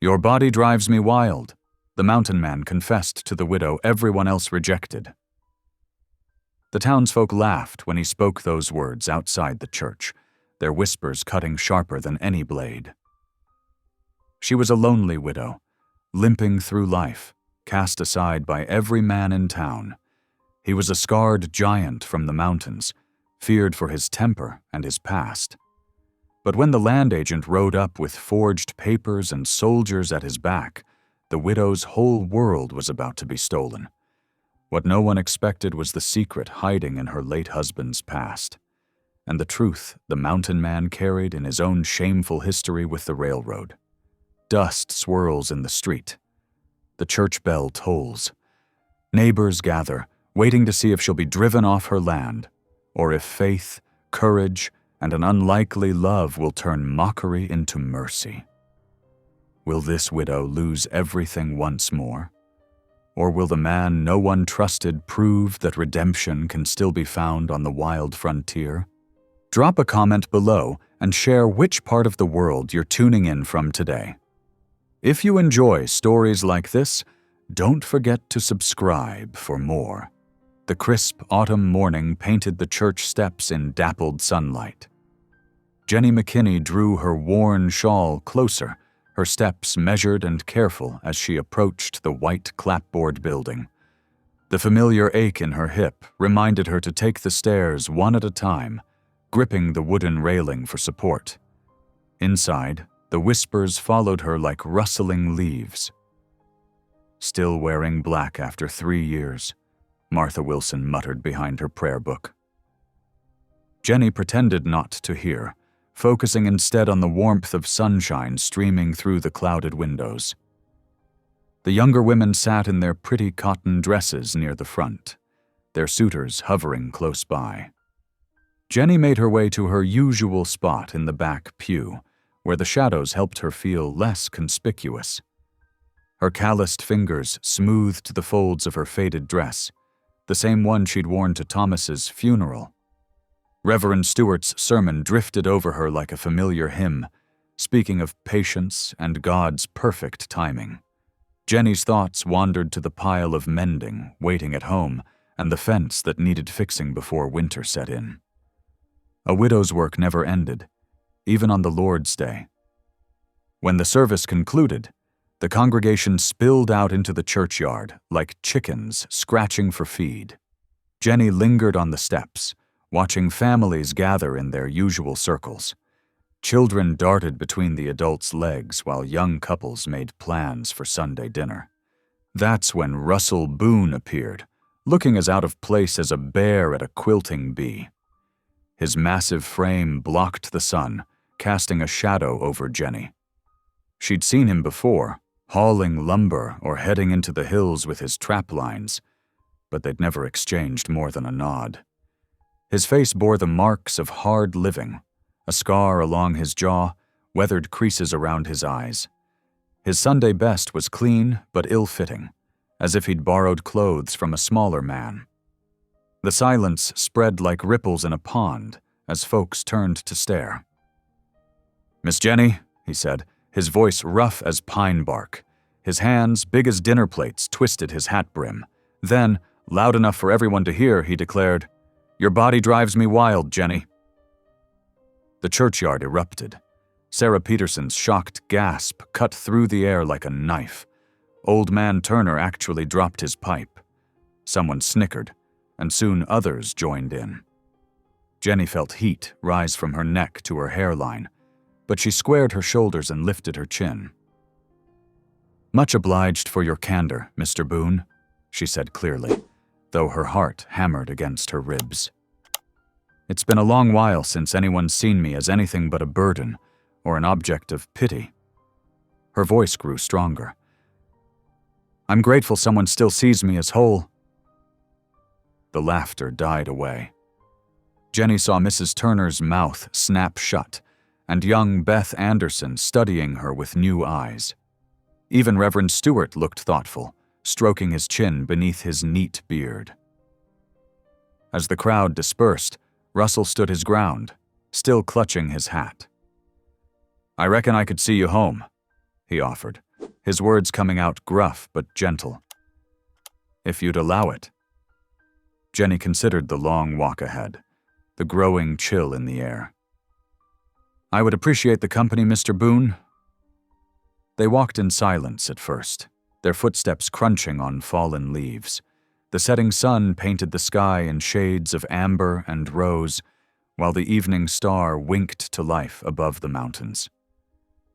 Your body drives me wild, the mountain man confessed to the widow everyone else rejected. The townsfolk laughed when he spoke those words outside the church, their whispers cutting sharper than any blade. She was a lonely widow, limping through life, cast aside by every man in town. He was a scarred giant from the mountains, feared for his temper and his past. But when the land agent rode up with forged papers and soldiers at his back, the widow's whole world was about to be stolen. What no one expected was the secret hiding in her late husband's past, and the truth the mountain man carried in his own shameful history with the railroad. Dust swirls in the street. The church bell tolls. Neighbors gather, waiting to see if she'll be driven off her land, or if faith, courage, and an unlikely love will turn mockery into mercy. Will this widow lose everything once more? Or will the man no one trusted prove that redemption can still be found on the wild frontier? Drop a comment below and share which part of the world you're tuning in from today. If you enjoy stories like this, don't forget to subscribe for more. The crisp autumn morning painted the church steps in dappled sunlight. Jenny McKinney drew her worn shawl closer, her steps measured and careful as she approached the white clapboard building. The familiar ache in her hip reminded her to take the stairs one at a time, gripping the wooden railing for support. Inside, the whispers followed her like rustling leaves. Still wearing black after 3 years, Martha Wilson muttered behind her prayer book. Jenny pretended not to hear, focusing instead on the warmth of sunshine streaming through the clouded windows. The younger women sat in their pretty cotton dresses near the front, their suitors hovering close by. Jenny made her way to her usual spot in the back pew, where the shadows helped her feel less conspicuous. Her calloused fingers smoothed the folds of her faded dress, the same one she'd worn to Thomas's funeral. Reverend Stewart's sermon drifted over her like a familiar hymn, speaking of patience and God's perfect timing. Jenny's thoughts wandered to the pile of mending waiting at home and the fence that needed fixing before winter set in. A widow's work never ended, even on the Lord's Day. When the service concluded, the congregation spilled out into the churchyard like chickens scratching for feed. Jenny lingered on the steps, watching families gather in their usual circles. Children darted between the adults' legs while young couples made plans for Sunday dinner. That's when Russell Boone appeared, looking as out of place as a bear at a quilting bee. His massive frame blocked the sun, casting a shadow over Jenny. She'd seen him before, hauling lumber or heading into the hills with his trap lines, but they'd never exchanged more than a nod. His face bore the marks of hard living, a scar along his jaw, weathered creases around his eyes. His Sunday best was clean but ill-fitting, as if he'd borrowed clothes from a smaller man. The silence spread like ripples in a pond as folks turned to stare. "Miss Jenny," he said, his voice rough as pine bark. His hands, big as dinner plates, twisted his hat brim. Then, loud enough for everyone to hear, he declared, "Your body drives me wild, Jenny." The churchyard erupted. Sarah Peterson's shocked gasp cut through the air like a knife. Old man Turner actually dropped his pipe. Someone snickered, and soon others joined in. Jenny felt heat rise from her neck to her hairline, but she squared her shoulders and lifted her chin. "Much obliged for your candor, Mr. Boone," she said clearly, though her heart hammered against her ribs. "It's been a long while since anyone's seen me as anything but a burden or an object of pity." Her voice grew stronger. "I'm grateful someone still sees me as whole." The laughter died away. Jenny saw Mrs. Turner's mouth snap shut, and young Beth Anderson studying her with new eyes. Even Reverend Stewart looked thoughtful, stroking his chin beneath his neat beard. As the crowd dispersed, Russell stood his ground, still clutching his hat. "I reckon I could see you home." he offered, his words coming out gruff but gentle. "If you'd allow it." Jenny considered the long walk ahead, the growing chill in the air. "I would appreciate the company, Mr. Boone." They walked in silence at first, their footsteps crunching on fallen leaves. The setting sun painted the sky in shades of amber and rose, while the evening star winked to life above the mountains.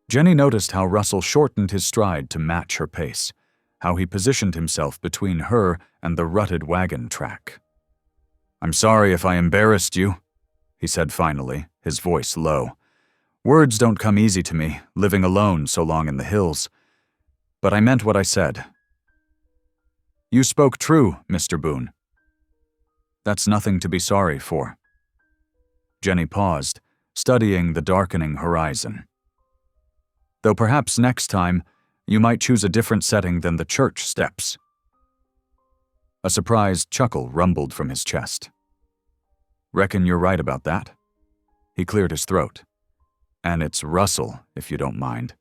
Jenny noticed how Russell shortened his stride to match her pace, how he positioned himself between her and the rutted wagon track. "I'm sorry if I embarrassed you," he said finally, his voice low. "Words don't come easy to me, living alone so long in the hills. But I meant what I said." "You spoke true, Mr. Boone." "That's nothing to be sorry for." Jenny paused, studying the darkening horizon. "Though perhaps next time, you might choose a different setting than the church steps." A surprised chuckle rumbled from his chest. "Reckon you're right about that." He cleared his throat. "And it's Russell, if you don't mind."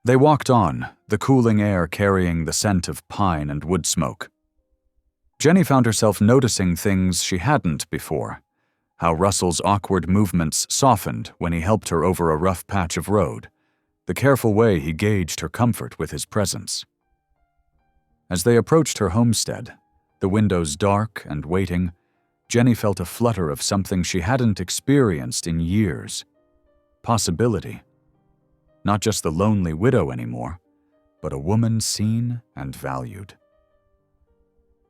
They walked on, the cooling air carrying the scent of pine and wood smoke. Jenny found herself noticing things she hadn't before, how Russell's awkward movements softened when he helped her over a rough patch of road, the careful way he gauged her comfort with his presence. As they approached her homestead, the windows dark and waiting, Jenny felt a flutter of something she hadn't experienced in years. Possibility. Not just the lonely widow anymore, but a woman seen and valued.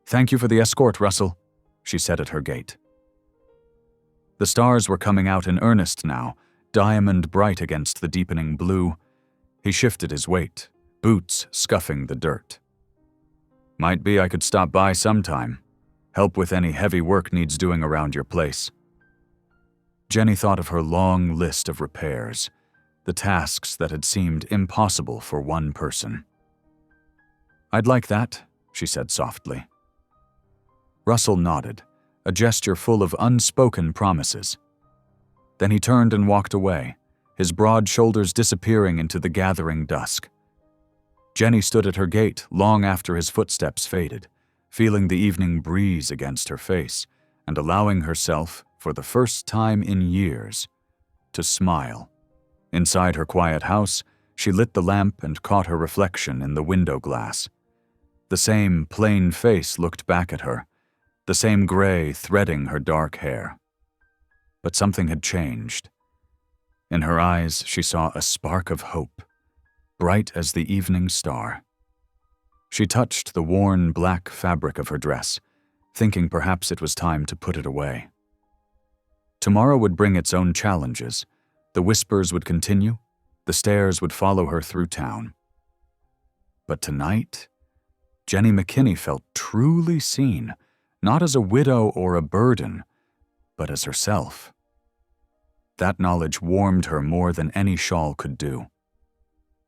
"Thank you for the escort, Russell," she said at her gate. The stars were coming out in earnest now, diamond bright against the deepening blue. He shifted his weight, boots scuffing the dirt. "Might be I could stop by sometime. Help with any heavy work needs doing around your place." Jenny thought of her long list of repairs, the tasks that had seemed impossible for one person. "I'd like that," she said softly. Russell nodded, a gesture full of unspoken promises. Then he turned and walked away, his broad shoulders disappearing into the gathering dusk. Jenny stood at her gate long after his footsteps faded, feeling the evening breeze against her face and allowing herself, for the first time in years, to smile. Inside her quiet house, she lit the lamp and caught her reflection in the window glass. The same plain face looked back at her, the same gray threading her dark hair. But something had changed. In her eyes, she saw a spark of hope, bright as the evening star. She touched the worn black fabric of her dress, thinking perhaps it was time to put it away. Tomorrow would bring its own challenges. The whispers would continue, the stares would follow her through town. But tonight, Jenny McKinney felt truly seen, not as a widow or a burden, but as herself. That knowledge warmed her more than any shawl could do.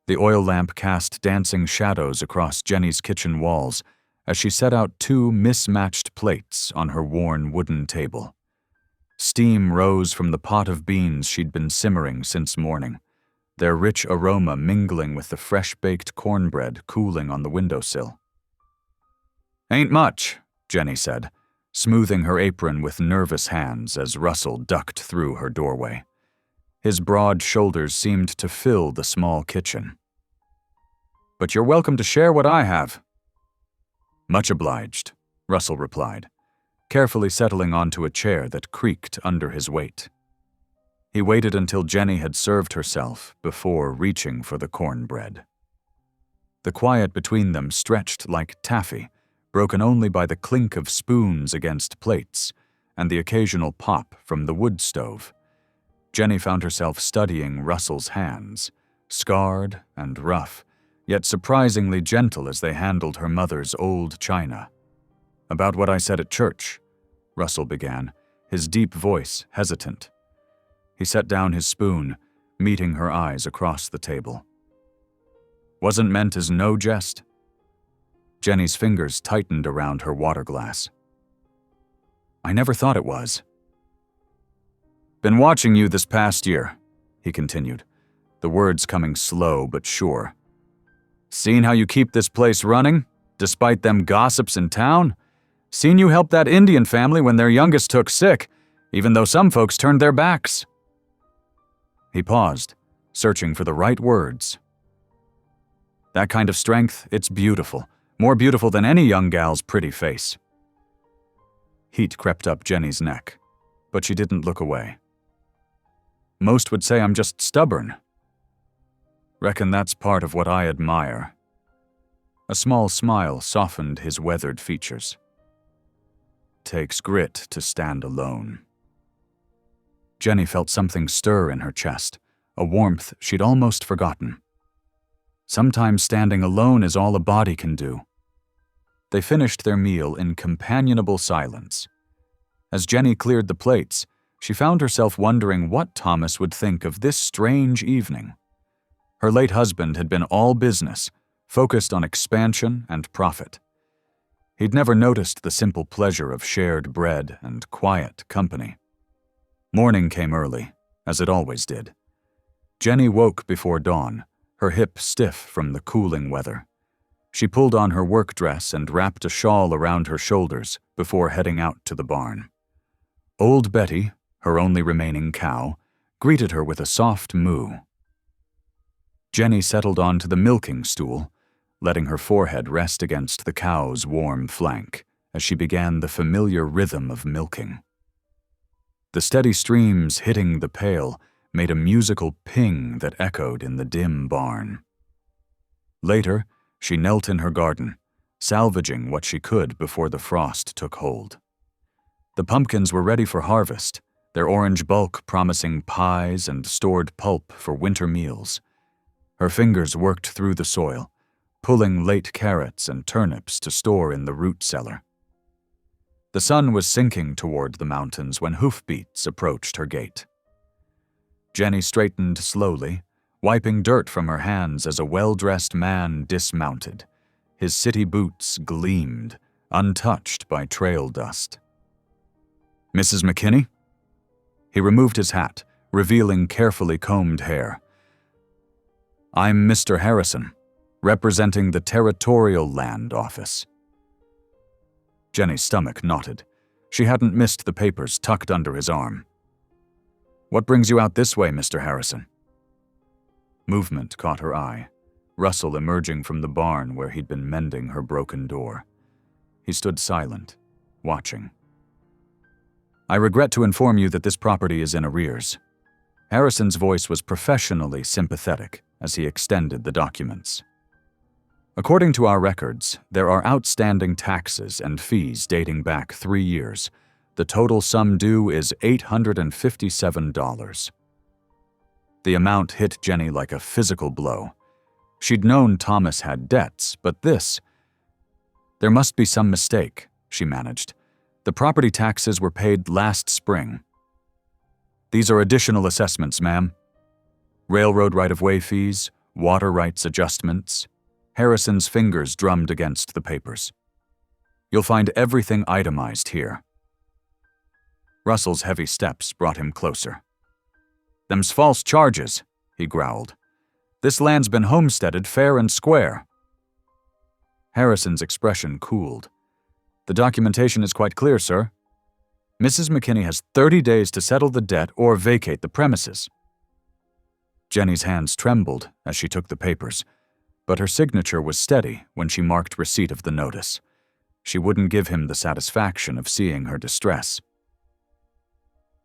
The oil lamp cast dancing shadows across Jenny's kitchen walls as she set out 2 mismatched plates on her worn wooden table. Steam rose from the pot of beans she'd been simmering since morning, their rich aroma mingling with the fresh-baked cornbread cooling on the windowsill. "Ain't much," Jenny said, smoothing her apron with nervous hands as Russell ducked through her doorway. His broad shoulders seemed to fill the small kitchen. "But you're welcome to share what I have." "Much obliged," Russell replied, carefully settling onto a chair that creaked under his weight. He waited until Jenny had served herself before reaching for the cornbread. The quiet between them stretched like taffy, broken only by the clink of spoons against plates and the occasional pop from the wood stove. Jenny found herself studying Russell's hands, scarred and rough, yet surprisingly gentle as they handled her mother's old china. "About what I said at church," Russell began, his deep voice hesitant. He set down his spoon, meeting her eyes across the table. "Wasn't meant as no jest?" Jenny's fingers tightened around her water glass. "I never thought it was." "Been watching you this past year," he continued, the words coming slow but sure. "Seen how you keep this place running, despite them gossips in town? Seen you help that Indian family when their youngest took sick, even though some folks turned their backs." He paused, searching for the right words. "That kind of strength, it's beautiful. More beautiful than any young gal's pretty face." Heat crept up Jenny's neck, but she didn't look away. "Most would say I'm just stubborn. Reckon that's part of what I admire." A small smile softened his weathered features. "Takes grit to stand alone." Jenny felt something stir in her chest, a warmth she'd almost forgotten. Sometimes standing alone is all a body can do. They finished their meal in companionable silence. As Jenny cleared the plates, she found herself wondering what Thomas would think of this strange evening. Her late husband had been all business, focused on expansion and profit. He'd never noticed the simple pleasure of shared bread and quiet company. Morning came early, as it always did. Jenny woke before dawn, her hip stiff from the cooling weather. She pulled on her work dress and wrapped a shawl around her shoulders before heading out to the barn. Old Betty, her only remaining cow, greeted her with a soft moo. Jenny settled onto the milking stool, letting her forehead rest against the cow's warm flank as she began the familiar rhythm of milking. The steady streams hitting the pail made a musical ping that echoed in the dim barn. Later, she knelt in her garden, salvaging what she could before the frost took hold. The pumpkins were ready for harvest, their orange bulk promising pies and stored pulp for winter meals. Her fingers worked through the soil, pulling late carrots and turnips to store in the root cellar. The sun was sinking toward the mountains when hoofbeats approached her gate. Jenny straightened slowly, wiping dirt from her hands as a well-dressed man dismounted. His city boots gleamed, untouched by trail dust. "Mrs. McKinney?" He removed his hat, revealing carefully combed hair. "I'm Mr. Harrison, representing the Territorial Land Office." Jenny's stomach knotted. She hadn't missed the papers tucked under his arm. "What brings you out this way, Mr. Harrison?" Movement caught her eye, Russell emerging from the barn where he'd been mending her broken door. He stood silent, watching. "I regret to inform you that this property is in arrears." Harrison's voice was professionally sympathetic as he extended the documents. "According to our records, there are outstanding taxes and fees dating back 3 years. The total sum due is $857. The amount hit Jenny like a physical blow. She'd known Thomas had debts, but this... There must be some mistake, she managed. The property taxes were paid last spring. "These are additional assessments, ma'am. Railroad right-of-way fees, water rights adjustments." Harrison's fingers drummed against the papers. "You'll find everything itemized here." Russell's heavy steps brought him closer. "Them's false charges," he growled. "This land's been homesteaded fair and square." Harrison's expression cooled. "The documentation is quite clear, sir. Mrs. McKinney has 30 days to settle the debt or vacate the premises." Jenny's hands trembled as she took the papers, but her signature was steady when she marked receipt of the notice. She wouldn't give him the satisfaction of seeing her distress.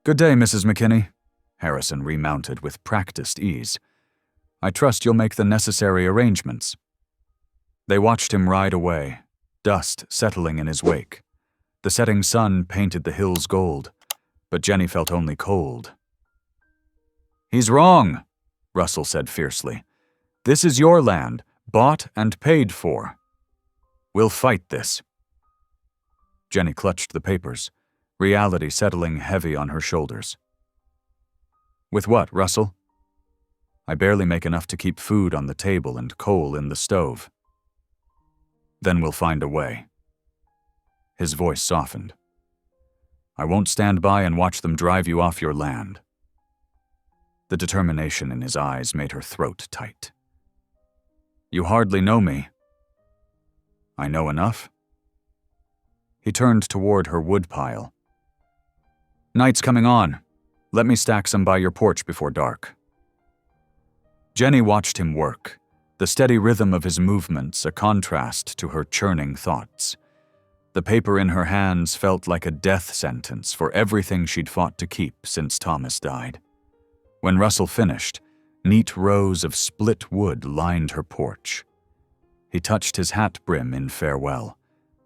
"Good day, Mrs. McKinney," Harrison remounted with practiced ease. "I trust you'll make the necessary arrangements." They watched him ride away, dust settling in his wake. The setting sun painted the hills gold, but Jenny felt only cold. "He's wrong," Russell said fiercely. "This is your land, bought and paid for. We'll fight this." Jenny clutched the papers, reality settling heavy on her shoulders. "With what, Russell?" "I barely make enough to keep food on the table and coal in the stove." "Then we'll find a way." His voice softened. "I won't stand by and watch them drive you off your land." The determination in his eyes made her throat tight. "You hardly know me." "I know enough." He turned toward her woodpile. "Night's coming on. Let me stack some by your porch before dark." Jenny watched him work, the steady rhythm of his movements a contrast to her churning thoughts. The paper in her hands felt like a death sentence for everything she'd fought to keep since Thomas died. When Russell finished, neat rows of split wood lined her porch. He touched his hat brim in farewell,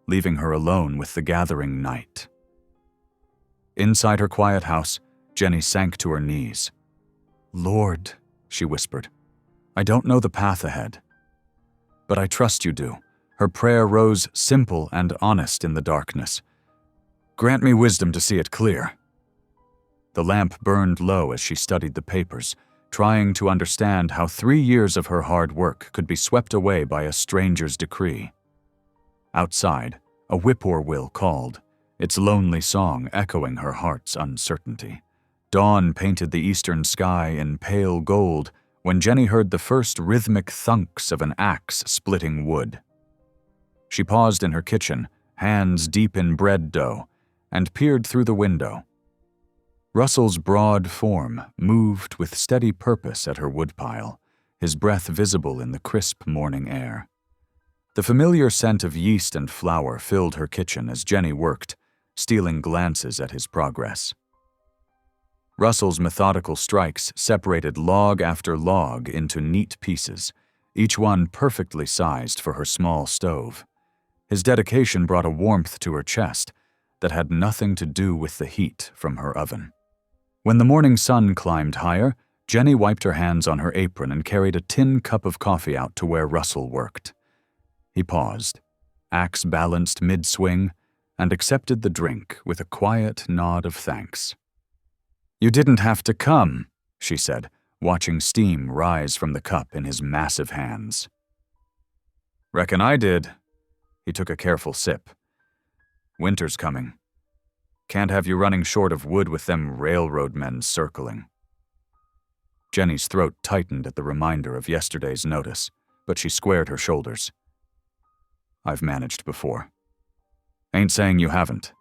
leaving her alone with the gathering night. Inside her quiet house, Jenny sank to her knees. "Lord," she whispered, "I don't know the path ahead, but I trust you do." Her prayer rose simple and honest in the darkness. "Grant me wisdom to see it clear." The lamp burned low as she studied the papers, trying to understand how 3 years of her hard work could be swept away by a stranger's decree. Outside, a whippoorwill called, its lonely song echoing her heart's uncertainty. Dawn painted the eastern sky in pale gold when Jenny heard the first rhythmic thunks of an axe splitting wood. She paused in her kitchen, hands deep in bread dough, and peered through the window. Russell's broad form moved with steady purpose at her woodpile, his breath visible in the crisp morning air. The familiar scent of yeast and flour filled her kitchen as Jenny worked, stealing glances at his progress. Russell's methodical strikes separated log after log into neat pieces, each one perfectly sized for her small stove. His dedication brought a warmth to her chest that had nothing to do with the heat from her oven. When the morning sun climbed higher, Jenny wiped her hands on her apron and carried a tin cup of coffee out to where Russell worked. He paused, axe balanced mid-swing, and accepted the drink with a quiet nod of thanks. "You didn't have to come," she said, watching steam rise from the cup in his massive hands. "Reckon I did." He took a careful sip. "Winter's coming. Can't have you running short of wood with them railroad men circling." Jenny's throat tightened at the reminder of yesterday's notice, but she squared her shoulders. "I've managed before." "Ain't saying you haven't."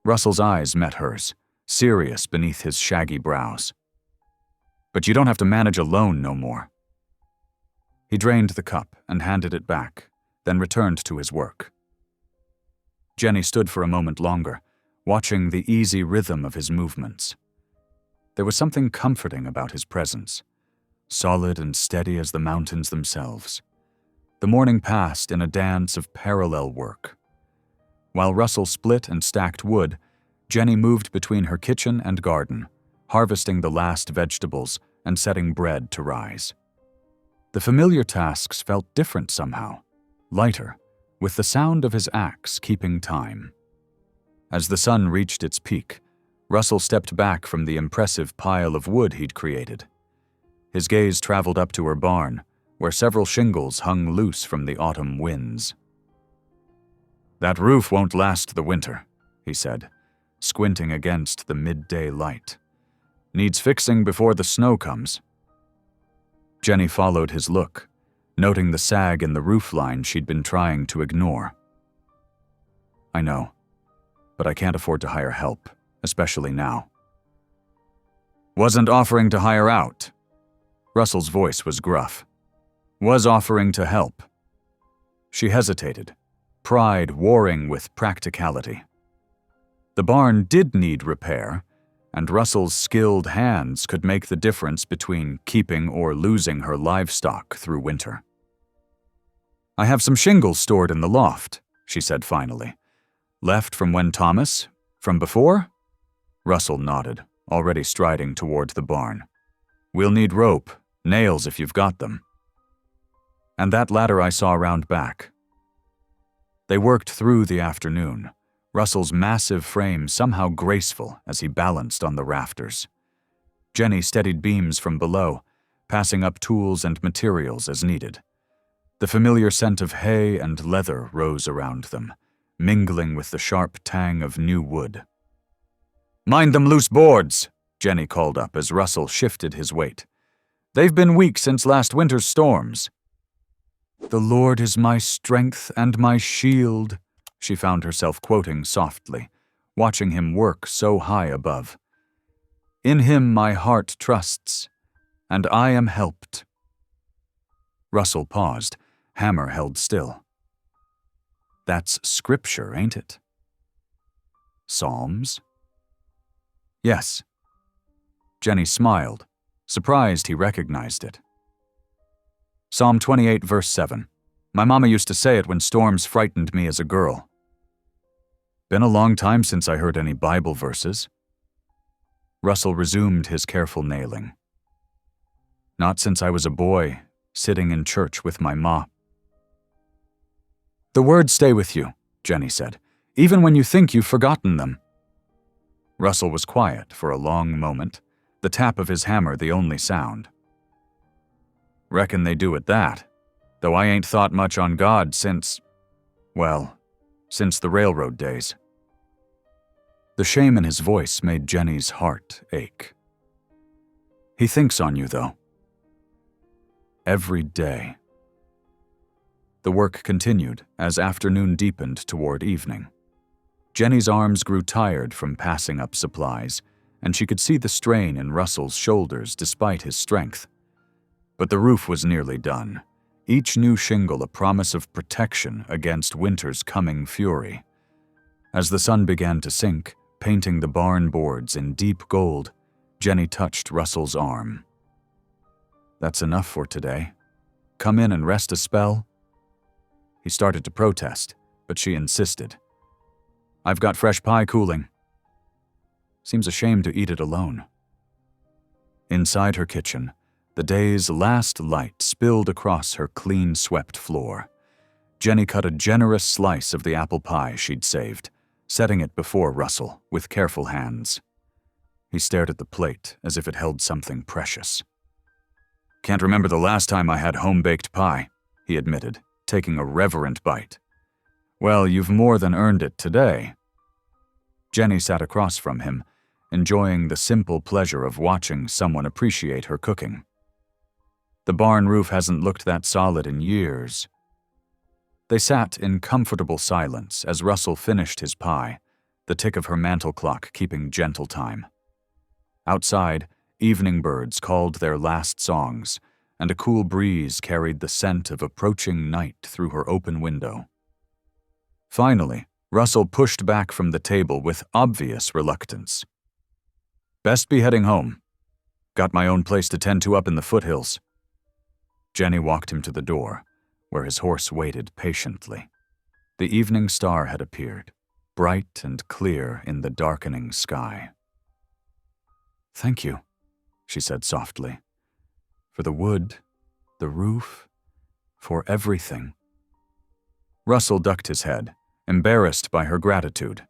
Russell's eyes met hers, serious beneath his shaggy brows. "But you don't have to manage alone no more." He drained the cup and handed it back, then returned to his work. Jenny stood for a moment longer, watching the easy rhythm of his movements. There was something comforting about his presence, solid and steady as the mountains themselves. The morning passed in a dance of parallel work. While Russell split and stacked wood, Jenny moved between her kitchen and garden, harvesting the last vegetables and setting bread to rise. The familiar tasks felt different somehow, lighter, with the sound of his axe keeping time. As the sun reached its peak, Russell stepped back from the impressive pile of wood he'd created. His gaze traveled up to her barn, where several shingles hung loose from the autumn winds. "That roof won't last the winter," he said, squinting against the midday light. "Needs fixing before the snow comes." Jenny followed his look, noting the sag in the roofline she'd been trying to ignore. "I know, but I can't afford to hire help, especially now." "Wasn't offering to hire out." Russell's voice was gruff. "Was offering to help." She hesitated, pride warring with practicality. The barn did need repair, and Russell's skilled hands could make the difference between keeping or losing her livestock through winter. "I have some shingles stored in the loft," she said finally. "Left from when Thomas? From before?" Russell nodded, already striding toward the barn. "We'll need rope, nails if you've got them. And that ladder I saw around back." They worked through the afternoon, Russell's massive frame somehow graceful as he balanced on the rafters. Jenny steadied beams from below, passing up tools and materials as needed. The familiar scent of hay and leather rose around them, mingling with the sharp tang of new wood. "Mind them loose boards," Jenny called up as Russell shifted his weight. "They've been weak since last winter's storms." "The Lord is my strength and my shield," she found herself quoting softly, watching him work so high above. "In him my heart trusts, and I am helped." Russell paused, hammer held still. "That's scripture, ain't it?" "Psalms?" "Yes." Jenny smiled, surprised he recognized it. "Psalm 28, verse 7. My mama used to say it when storms frightened me as a girl." "Been a long time since I heard any Bible verses." Russell resumed his careful nailing. "Not since I was a boy, sitting in church with my ma." "The words stay with you," Jenny said, "even when you think you've forgotten them." Russell was quiet for a long moment, the tap of his hammer the only sound. "Reckon they do at that, though I ain't thought much on God since the railroad days." The shame in his voice made Jenny's heart ache. "He thinks on you, though." "Every day." The work continued as afternoon deepened toward evening. Jenny's arms grew tired from passing up supplies, and she could see the strain in Russell's shoulders despite his strength. But the roof was nearly done, each new shingle a promise of protection against winter's coming fury. As the sun began to sink, painting the barn boards in deep gold, Jenny touched Russell's arm. "That's enough for today. Come in and rest a spell?" He started to protest, but she insisted. "I've got fresh pie cooling." Seems a shame to eat it alone. Inside her kitchen, the day's last light spilled across her clean-swept floor. Jenny cut a generous slice of the apple pie she'd saved, setting it before Russell with careful hands. He stared at the plate as if it held something precious. "Can't remember the last time I had home-baked pie," he admitted, taking a reverent bite. "Well, you've more than earned it today." Jenny sat across from him, enjoying the simple pleasure of watching someone appreciate her cooking. "The barn roof hasn't looked that solid in years." They sat in comfortable silence as Russell finished his pie, the tick of her mantel clock keeping gentle time. Outside, evening birds called their last songs, and a cool breeze carried the scent of approaching night through her open window. Finally, Russell pushed back from the table with obvious reluctance. "Best be heading home. Got my own place to tend to up in the foothills." Jenny walked him to the door, where his horse waited patiently. The evening star had appeared, bright and clear in the darkening sky. "Thank you," she said softly, "for the wood, the roof, for everything." Russell ducked his head, embarrassed by her gratitude.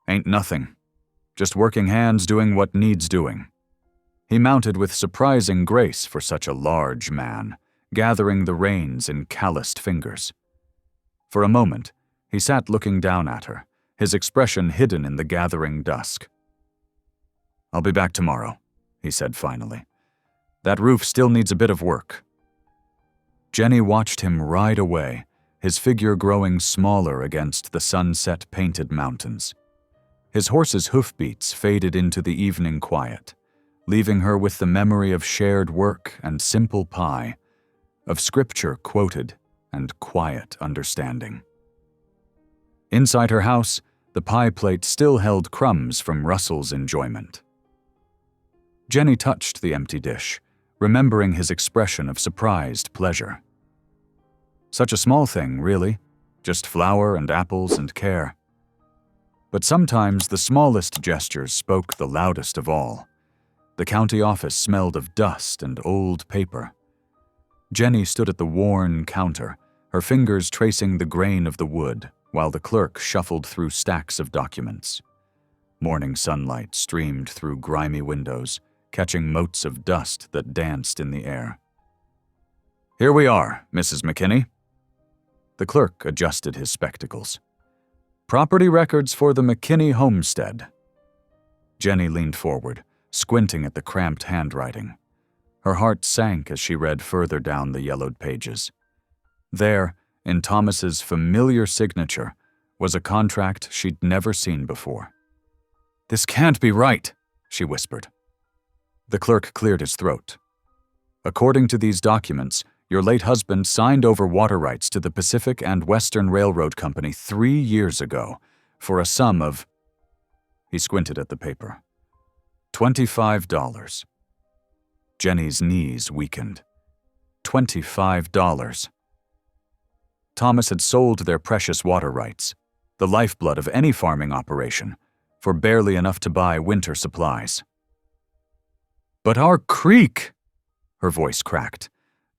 "Ain't nothing. Just working hands doing what needs doing." He mounted with surprising grace for such a large man, gathering the reins in calloused fingers. For a moment, he sat looking down at her, his expression hidden in the gathering dusk. "I'll be back tomorrow," he said finally. "That roof still needs a bit of work." Jenny watched him ride away, his figure growing smaller against the sunset-painted mountains. His horse's hoofbeats faded into the evening quiet, leaving her with the memory of shared work and simple pie, of scripture quoted and quiet understanding. Inside her house, the pie plate still held crumbs from Russell's enjoyment. Jenny touched the empty dish, remembering his expression of surprised pleasure. Such a small thing, really, just flour and apples and care. But sometimes the smallest gestures spoke the loudest of all. The county office smelled of dust and old paper. Jenny stood at the worn counter, her fingers tracing the grain of the wood, while the clerk shuffled through stacks of documents. Morning sunlight streamed through grimy windows, catching motes of dust that danced in the air. "Here we are, Mrs. McKinney." The clerk adjusted his spectacles. "Property records for the McKinney homestead." Jenny leaned forward, squinting at the cramped handwriting. Her heart sank as she read further down the yellowed pages. There, in Thomas's familiar signature, was a contract she'd never seen before. "This can't be right," she whispered. The clerk cleared his throat. "According to these documents, your late husband signed over water rights to the Pacific and Western Railroad Company 3 years ago for a sum of—" He squinted at the paper. $25. Jenny's knees weakened. $25. Thomas had sold their precious water rights, the lifeblood of any farming operation, for barely enough to buy winter supplies. "But our creek," her voice cracked,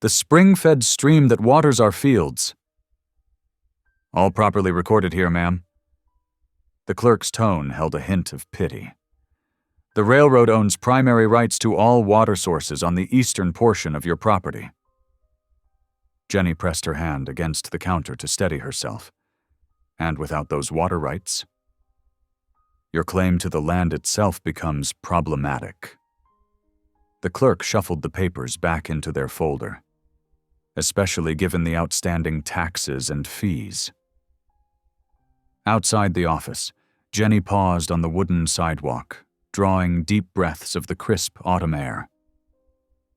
"the spring-fed stream that waters our fields." "All properly recorded here, ma'am." The clerk's tone held a hint of pity. "The railroad owns primary rights to all water sources on the eastern portion of your property." Jenny pressed her hand against the counter to steady herself. "And without those water rights, your claim to the land itself becomes problematic." The clerk shuffled the papers back into their folder, especially given the outstanding taxes and fees. Outside the office, Jenny paused on the wooden sidewalk, drawing deep breaths of the crisp autumn air.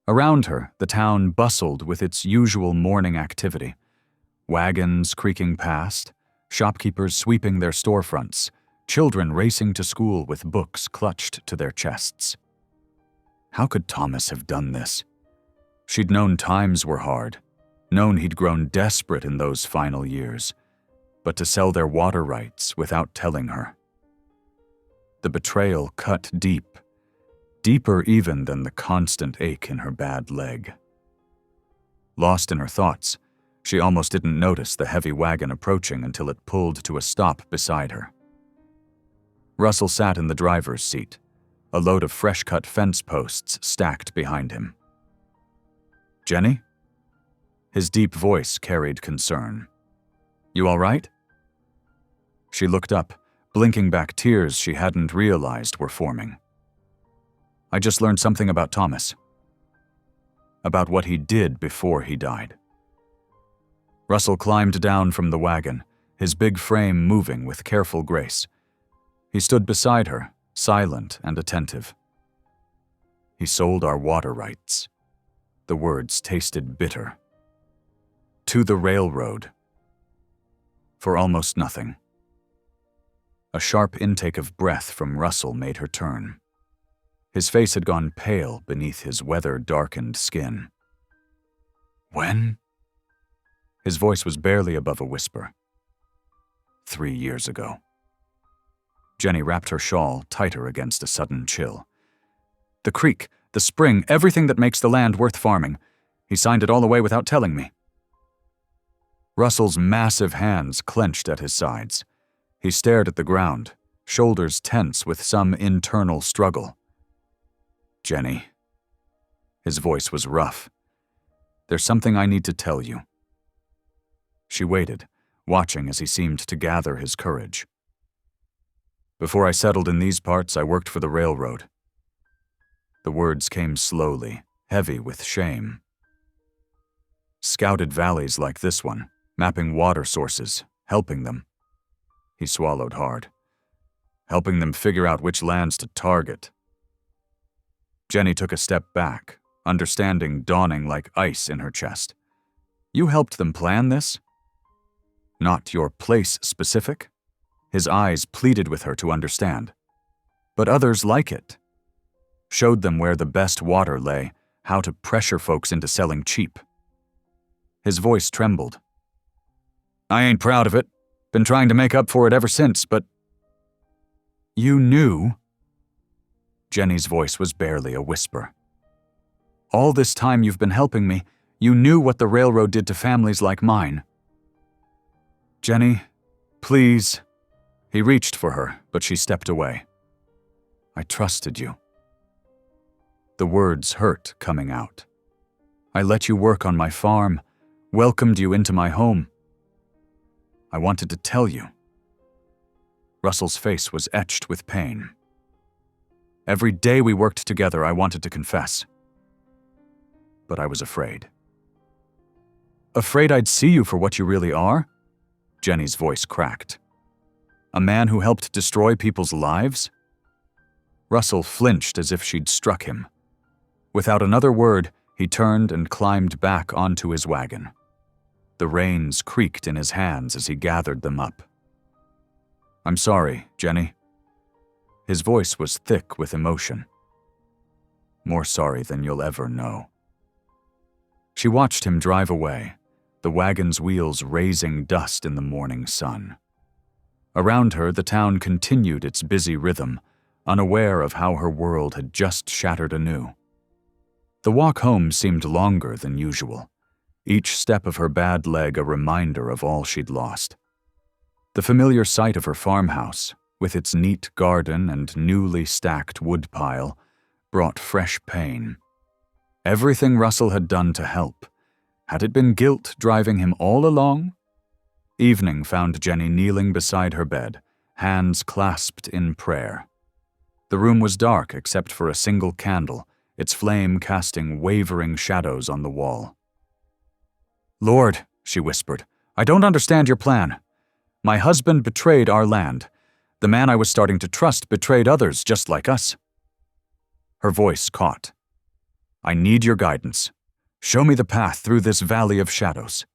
Around her, the town bustled with its usual morning activity. Wagons creaking past, shopkeepers sweeping their storefronts, children racing to school with books clutched to their chests. How could Thomas have done this? She'd known times were hard, known he'd grown desperate in those final years, but to sell their water rights without telling her. The betrayal cut deep, deeper even than the constant ache in her bad leg. Lost in her thoughts, she almost didn't notice the heavy wagon approaching until it pulled to a stop beside her. Russell sat in the driver's seat, a load of fresh-cut fence posts stacked behind him. "Jenny?" His deep voice carried concern. "You all right?" She looked up, blinking back tears she hadn't realized were forming. "I just learned something about Thomas. About what he did before he died." Russell climbed down from the wagon, his big frame moving with careful grace. He stood beside her, silent and attentive. "He sold our water rights." The words tasted bitter. "To the railroad. For almost nothing." A sharp intake of breath from Russell made her turn. His face had gone pale beneath his weather-darkened skin. "When?" His voice was barely above a whisper. 3 years ago." Jenny wrapped her shawl tighter against a sudden chill. "The creek, the spring, everything that makes the land worth farming. He signed it all away without telling me." Russell's massive hands clenched at his sides. He stared at the ground, shoulders tense with some internal struggle. "Jenny." His voice was rough. "There's something I need to tell you." She waited, watching as he seemed to gather his courage. "Before I settled in these parts, I worked for the railroad." The words came slowly, heavy with shame. "Scouted valleys like this one, mapping water sources, helping them." He swallowed hard. "Helping them figure out which lands to target." Jenny took a step back, understanding dawning like ice in her chest. "You helped them plan this?" "Not your place specific?" His eyes pleaded with her to understand. "But others like it. Showed them where the best water lay, how to pressure folks into selling cheap." His voice trembled. "I ain't proud of it. Been trying to make up for it ever since, but—" "You knew?" Jenny's voice was barely a whisper. "All this time you've been helping me, you knew what the railroad did to families like mine." "Jenny, please." He reached for her, but she stepped away. "I trusted you." The words hurt coming out. "I let you work on my farm, welcomed you into my home. I wanted to tell you." Russell's face was etched with pain. Every day we worked together, I wanted to confess. But I was afraid. Afraid I'd see you for what you really are? Jenny's voice cracked. A man who helped destroy people's lives? Russell flinched as if she'd struck him. Without another word, he turned and climbed back onto his wagon. The reins creaked in his hands as he gathered them up. I'm sorry, Jenny. His voice was thick with emotion. More sorry than you'll ever know. She watched him drive away, the wagon's wheels raising dust in the morning sun. Around her, the town continued its busy rhythm, unaware of how her world had just shattered anew. The walk home seemed longer than usual, each step of her bad leg a reminder of all she'd lost. The familiar sight of her farmhouse, with its neat garden and newly stacked woodpile, brought fresh pain. Everything Russell had done to help. Had it been guilt driving him all along? Evening found Jenny kneeling beside her bed, hands clasped in prayer. The room was dark except for a single candle, its flame casting wavering shadows on the wall. Lord, she whispered, I don't understand your plan. My husband betrayed our land. The man I was starting to trust betrayed others just like us. Her voice caught. I need your guidance. Show me the path through this valley of shadows.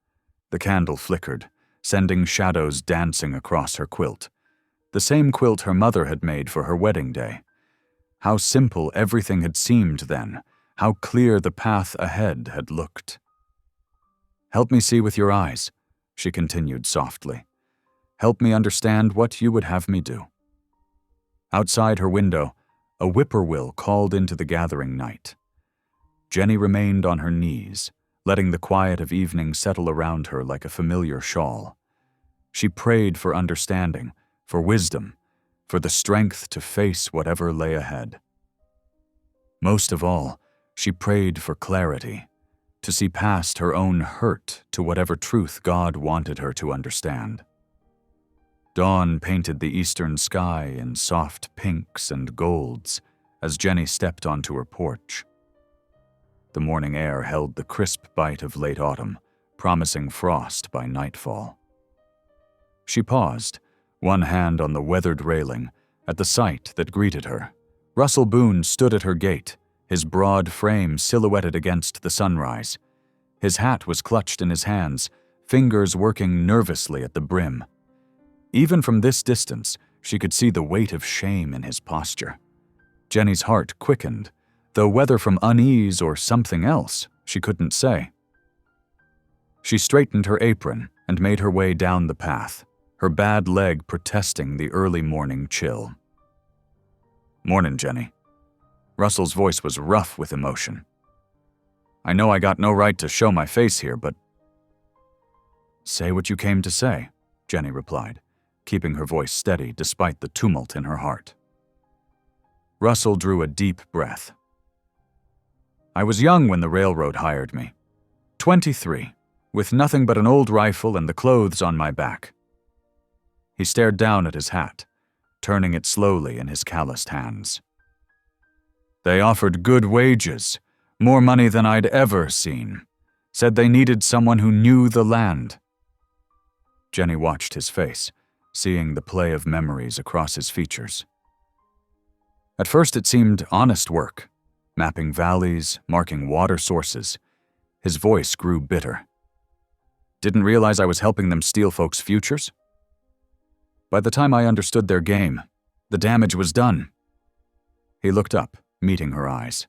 The candle flickered, sending shadows dancing across her quilt. The same quilt her mother had made for her wedding day. How simple everything had seemed then, how clear the path ahead had looked. Help me see with your eyes, she continued softly. Help me understand what you would have me do. Outside her window, a whippoorwill called into the gathering night. Jenny remained on her knees, letting the quiet of evening settle around her like a familiar shawl. She prayed for understanding, for wisdom, for the strength to face whatever lay ahead. Most of all, she prayed for clarity, to see past her own hurt to whatever truth God wanted her to understand. Dawn painted the eastern sky in soft pinks and golds as Jenny stepped onto her porch. The morning air held the crisp bite of late autumn, promising frost by nightfall. She paused, one hand on the weathered railing, at the sight that greeted her. Russell Boone stood at her gate, his broad frame silhouetted against the sunrise. His hat was clutched in his hands, fingers working nervously at the brim. Even from this distance, she could see the weight of shame in his posture. Jenny's heart quickened, though whether from unease or something else, she couldn't say. She straightened her apron and made her way down the path, her bad leg protesting the early morning chill. Mornin', Jenny. Russell's voice was rough with emotion. I know I got no right to show my face here, but... Say what you came to say, Jenny replied, keeping her voice steady despite the tumult in her heart. Russell drew a deep breath. I was young when the railroad hired me. 23, with nothing but an old rifle and the clothes on my back. He stared down at his hat, turning it slowly in his calloused hands. They offered good wages, more money than I'd ever seen. Said they needed someone who knew the land. Jenny watched his face, seeing the play of memories across his features. At first it seemed honest work, mapping valleys, marking water sources. His voice grew bitter. Didn't realize I was helping them steal folks' futures? By the time I understood their game, the damage was done. He looked up, meeting her eyes.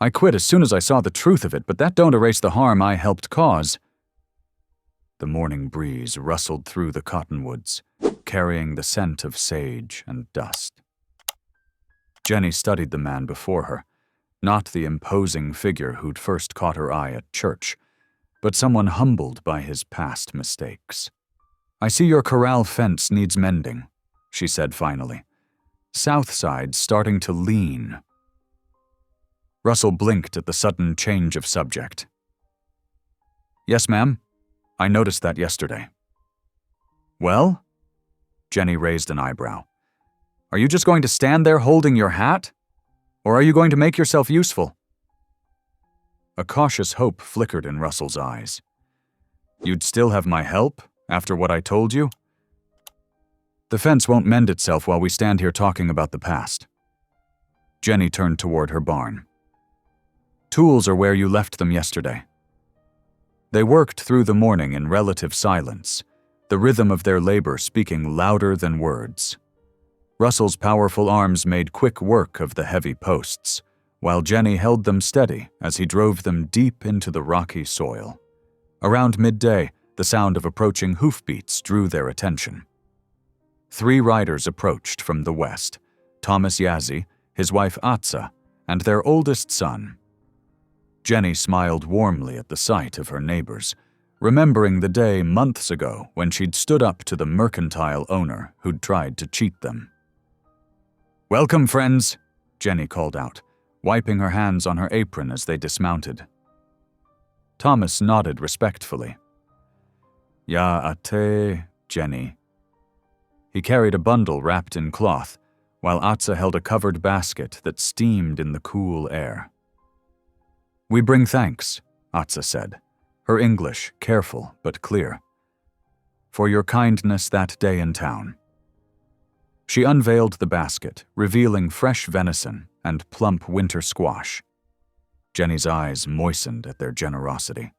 I quit as soon as I saw the truth of it, but that don't erase the harm I helped cause. The morning breeze rustled through the cottonwoods, carrying the scent of sage and dust. Jenny studied the man before her, not the imposing figure who'd first caught her eye at church, but someone humbled by his past mistakes. I see your corral fence needs mending, she said finally. South side's starting to lean. Russell blinked at the sudden change of subject. Yes, ma'am. I noticed that yesterday. Well? Jenny raised an eyebrow. Are you just going to stand there holding your hat? Or are you going to make yourself useful?" A cautious hope flickered in Russell's eyes. "You'd still have my help, after what I told you?" "The fence won't mend itself while we stand here talking about the past." Jenny turned toward her barn. "Tools are where you left them yesterday." They worked through the morning in relative silence, the rhythm of their labor speaking louder than words. Russell's powerful arms made quick work of the heavy posts, while Jenny held them steady as he drove them deep into the rocky soil. Around midday, the sound of approaching hoofbeats drew their attention. 3 riders approached from the west: Thomas Yazzie, his wife Atza, and their oldest son. Jenny smiled warmly at the sight of her neighbors, remembering the day months ago when she'd stood up to the mercantile owner who'd tried to cheat them. "Welcome, friends," Jenny called out, wiping her hands on her apron as they dismounted. Thomas nodded respectfully. "Ya ate, Jenny." He carried a bundle wrapped in cloth, while Atza held a covered basket that steamed in the cool air. "We bring thanks," Atza said, her English careful but clear, "for your kindness that day in town." She unveiled the basket, revealing fresh venison and plump winter squash. Jenny's eyes moistened at their generosity.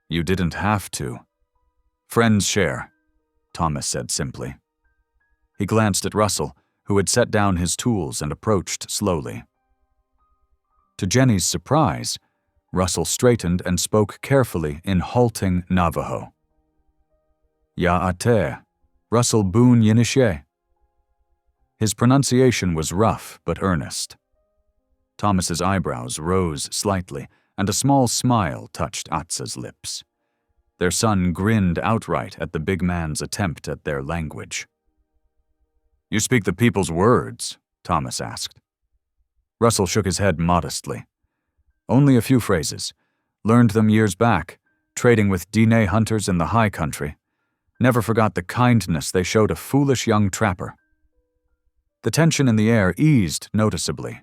"You didn't have to. Friends share," Thomas said simply. He glanced at Russell, who had set down his tools and approached slowly. To Jenny's surprise, Russell straightened and spoke carefully in halting Navajo. "Ya ate, Russell Boone Yinishe." His pronunciation was rough but earnest. Thomas's eyebrows rose slightly, and a small smile touched Atza's lips. Their son grinned outright at the big man's attempt at their language. "You speak the people's words?" Thomas asked. Russell shook his head modestly. "Only a few phrases. Learned them years back, trading with Diné hunters in the high country. Never forgot the kindness they showed a foolish young trapper." The tension in the air eased noticeably.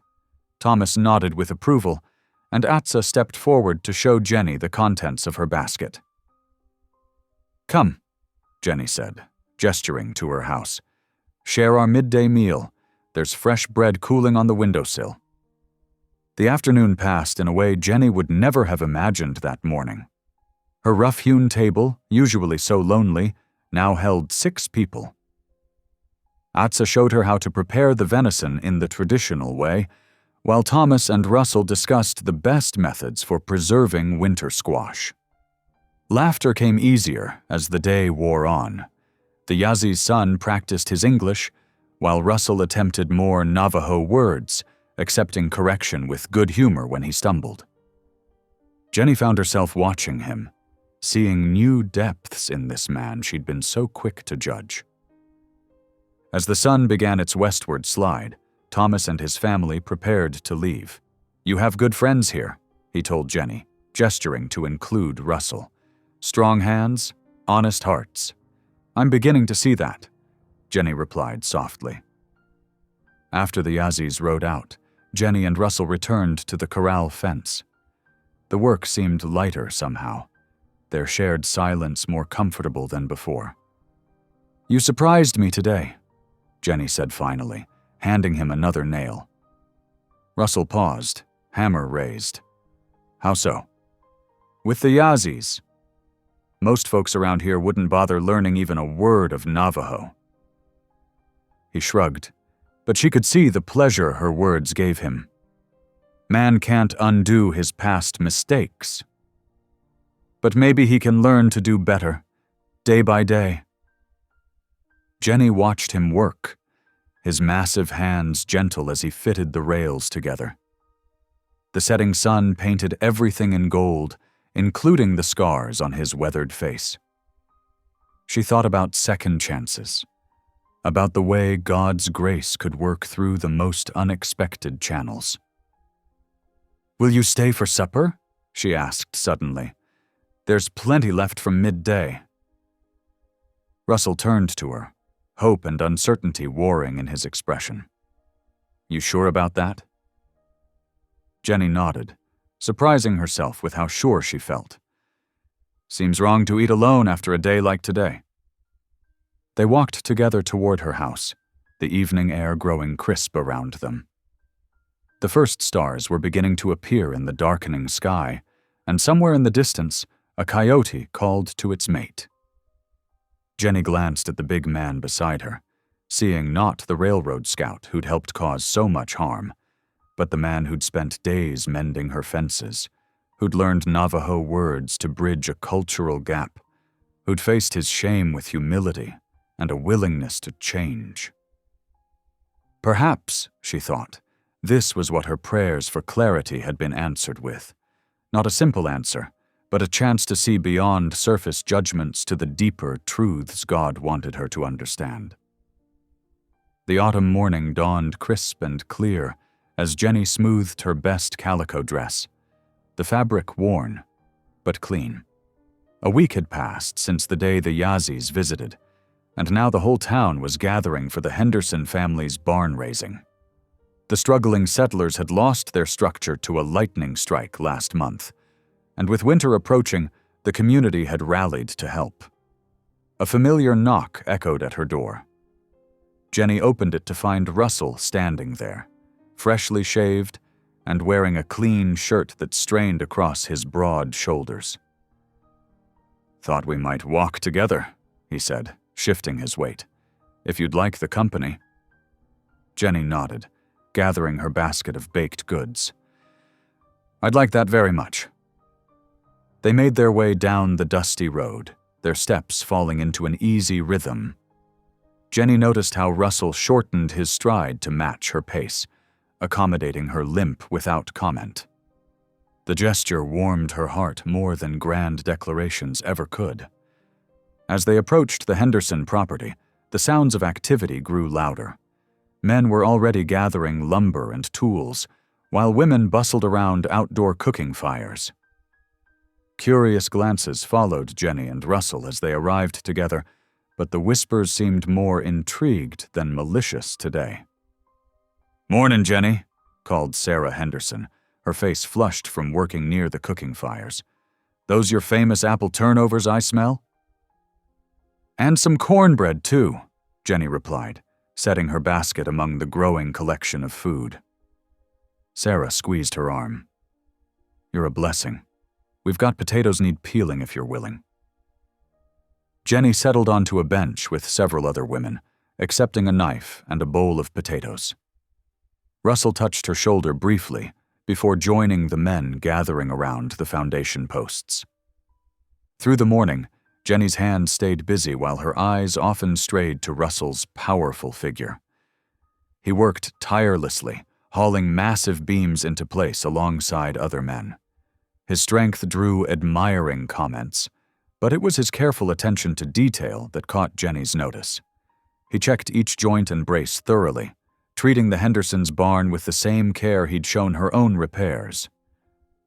Thomas nodded with approval, and Atza stepped forward to show Jenny the contents of her basket. "Come," Jenny said, gesturing to her house. "Share our midday meal. There's fresh bread cooling on the windowsill." The afternoon passed in a way Jenny would never have imagined that morning. Her rough-hewn table, usually so lonely, now held 6 people. Atza showed her how to prepare the venison in the traditional way, while Thomas and Russell discussed the best methods for preserving winter squash. Laughter came easier as the day wore on. The Yazzie's son practiced his English, while Russell attempted more Navajo words, accepting correction with good humor when he stumbled. Jenny found herself watching him, seeing new depths in this man she'd been so quick to judge. As the sun began its westward slide, Thomas and his family prepared to leave. "You have good friends here," he told Jenny, gesturing to include Russell. "Strong hands, honest hearts." "I'm beginning to see that," Jenny replied softly. After the Yazzies rode out, Jenny and Russell returned to the corral fence. The work seemed lighter somehow, their shared silence more comfortable than before. "You surprised me today," Jenny said finally, handing him another nail. Russell paused, hammer raised. "How so?" "With the Yazzies. Most folks around here wouldn't bother learning even a word of Navajo." He shrugged, but she could see the pleasure her words gave him. Man can't undo his past mistakes. But maybe he can learn to do better, day by day. Jenny watched him work, his massive hands gentle as he fitted the rails together. The setting sun painted everything in gold, including the scars on his weathered face. She thought about second chances, about the way God's grace could work through the most unexpected channels. "Will you stay for supper?" she asked suddenly. "There's plenty left from midday." Russell turned to her, hope and uncertainty warring in his expression. You sure about that?" Jenny nodded, surprising herself with how sure she felt. "Seems wrong to eat alone after a day like today." They walked together toward her house, the evening air growing crisp around them. The first stars were beginning to appear in the darkening sky, and somewhere in the distance, a coyote called to its mate. Jenny glanced at the big man beside her, seeing not the railroad scout who'd helped cause so much harm, but the man who'd spent days mending her fences, who'd learned Navajo words to bridge a cultural gap, who'd faced his shame with humility and a willingness to change. Perhaps, she thought, this was what her prayers for clarity had been answered with. Not a simple answer, but a chance to see beyond surface judgments to the deeper truths God wanted her to understand. The autumn morning dawned crisp and clear as Jenny smoothed her best calico dress, the fabric worn, but clean. A week had passed since the day the Yazis visited, and now the whole town was gathering for the Henderson family's barn raising. The struggling settlers had lost their structure to a lightning strike last month, and with winter approaching, the community had rallied to help. A familiar knock echoed at her door. Jenny opened it to find Russell standing there, freshly shaved and wearing a clean shirt that strained across his broad shoulders. "Thought we might walk together," he said, shifting his weight. "If you'd like the company." Jenny nodded, gathering her basket of baked goods. "I'd like that very much." They made their way down the dusty road, their steps falling into an easy rhythm. Jenny noticed how Russell shortened his stride to match her pace, accommodating her limp without comment. The gesture warmed her heart more than grand declarations ever could. As they approached the Henderson property, the sounds of activity grew louder. Men were already gathering lumber and tools, while women bustled around outdoor cooking fires. Curious glances followed Jenny and Russell as they arrived together, but the whispers seemed more intrigued than malicious today. "Mornin', Jenny," called Sarah Henderson, her face flushed from working near the cooking fires. "Those your famous apple turnovers I smell?" "And some cornbread, too," Jenny replied, setting her basket among the growing collection of food. Sarah squeezed her arm. "You're a blessing. We've got potatoes need peeling if you're willing." Jenny settled onto a bench with several other women, accepting a knife and a bowl of potatoes. Russell touched her shoulder briefly before joining the men gathering around the foundation posts. Through the morning, Jenny's hand stayed busy while her eyes often strayed to Russell's powerful figure. He worked tirelessly, hauling massive beams into place alongside other men. His strength drew admiring comments, but it was his careful attention to detail that caught Jenny's notice. He checked each joint and brace thoroughly, treating the Hendersons' barn with the same care he'd shown her own repairs.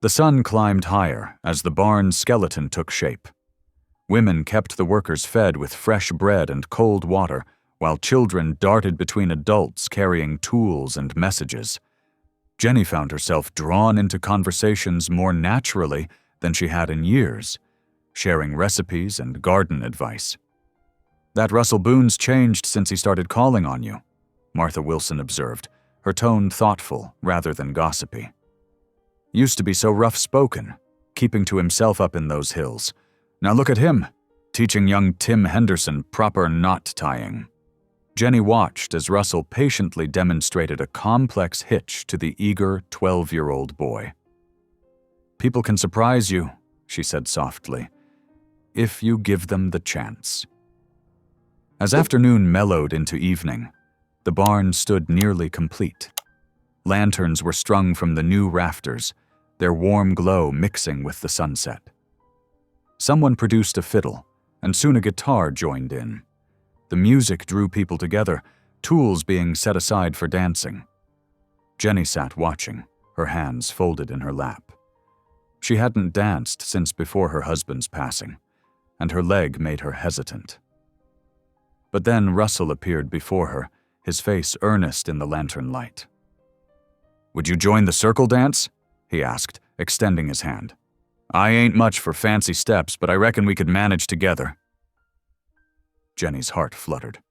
The sun climbed higher as the barn's skeleton took shape. Women kept the workers fed with fresh bread and cold water, while children darted between adults carrying tools and messages. Jenny found herself drawn into conversations more naturally than she had in years, sharing recipes and garden advice. "That Russell Boone's changed since he started calling on you," Martha Wilson observed, her tone thoughtful rather than gossipy. "Used to be so rough-spoken, keeping to himself up in those hills. Now look at him, teaching young Tim Henderson proper knot tying." Jenny watched as Russell patiently demonstrated a complex hitch to the eager 12-year-old boy. "People can surprise you," she said softly, "if you give them the chance." As afternoon mellowed into evening, the barn stood nearly complete. Lanterns were strung from the new rafters, their warm glow mixing with the sunset. Someone produced a fiddle, and soon a guitar joined in. The music drew people together, tools being set aside for dancing. Jenny sat watching, her hands folded in her lap. She hadn't danced since before her husband's passing, and her leg made her hesitant. But then Russell appeared before her, his face earnest in the lantern light. "Would you join the circle dance?" he asked, extending his hand. "I ain't much for fancy steps, but I reckon we could manage together." Jenny's heart fluttered.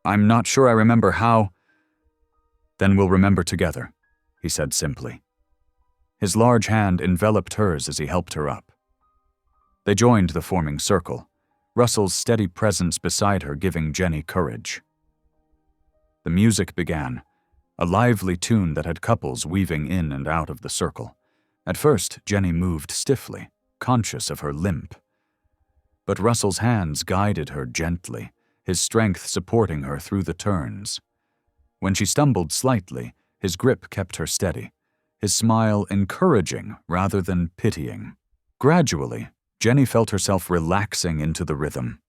I'm not sure I remember how." "Then we'll remember together," he said simply. His large hand enveloped hers as he helped her up. They joined the forming circle, Russell's steady presence beside her giving Jenny courage. The music began, a lively tune that had couples weaving in and out of the circle. At first, Jenny moved stiffly, conscious of her limp. But Russell's hands guided her gently, his strength supporting her through the turns. When she stumbled slightly, his grip kept her steady, his smile encouraging rather than pitying. Gradually, Jenny felt herself relaxing into the rhythm.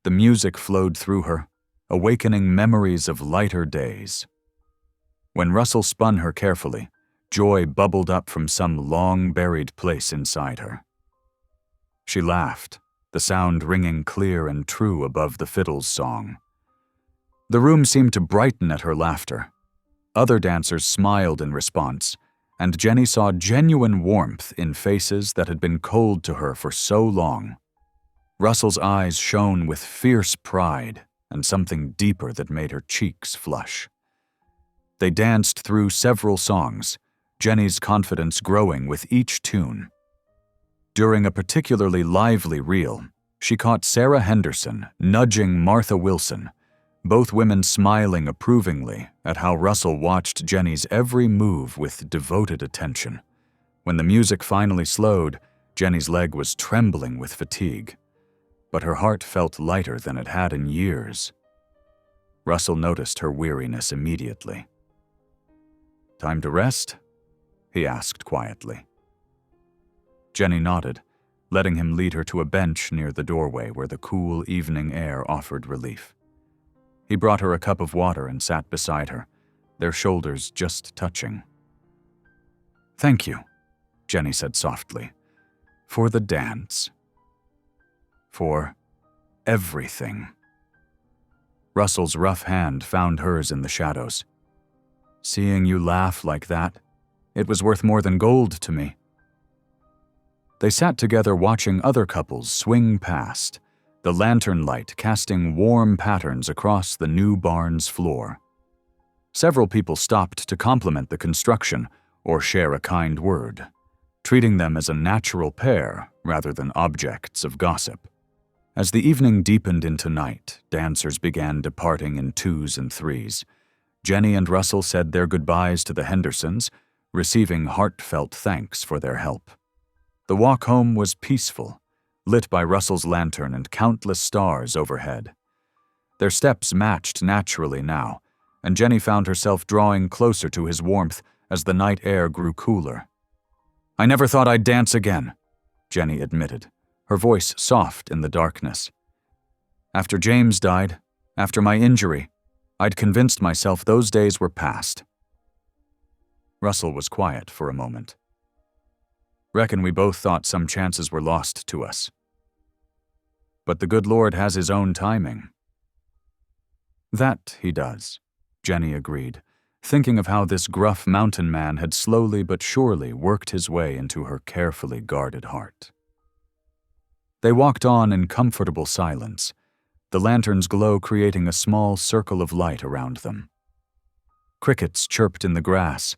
The music flowed through her, awakening memories of lighter days. When Russell spun her carefully, joy bubbled up from some long-buried place inside her. She laughed, the sound ringing clear and true above the fiddle's song. The room seemed to brighten at her laughter. Other dancers smiled in response, and Jenny saw genuine warmth in faces that had been cold to her for so long. Russell's eyes shone with fierce pride and something deeper that made her cheeks flush. They danced through several songs, Jenny's confidence growing with each tune. During a particularly lively reel, she caught Sarah Henderson nudging Martha Wilson, both women smiling approvingly at how Russell watched Jenny's every move with devoted attention. When the music finally slowed, Jenny's leg was trembling with fatigue, but her heart felt lighter than it had in years. Russell noticed her weariness immediately. "Time to rest?" he asked quietly. Jenny nodded, letting him lead her to a bench near the doorway where the cool evening air offered relief. He brought her a cup of water and sat beside her, their shoulders just touching. "Thank you," Jenny said softly, "for the dance. For everything." Russell's rough hand found hers in the shadows. "Seeing you laugh like that, it was worth more than gold to me." They sat together watching other couples swing past, the lantern light casting warm patterns across the new barn's floor. Several people stopped to compliment the construction or share a kind word, treating them as a natural pair rather than objects of gossip. As the evening deepened into night, dancers began departing in twos and threes. Jenny and Russell said their goodbyes to the Hendersons, receiving heartfelt thanks for their help. The walk home was peaceful, lit by Russell's lantern and countless stars overhead. Their steps matched naturally now, and Jenny found herself drawing closer to his warmth as the night air grew cooler. "I never thought I'd dance again," Jenny admitted, her voice soft in the darkness. "After James died, after my injury, I'd convinced myself those days were past." Russell was quiet for a moment. "Reckon we both thought some chances were lost to us. But the good Lord has his own timing." "That he does," Jenny agreed, thinking of how this gruff mountain man had slowly but surely worked his way into her carefully guarded heart. They walked on in comfortable silence, the lantern's glow creating a small circle of light around them. Crickets chirped in the grass,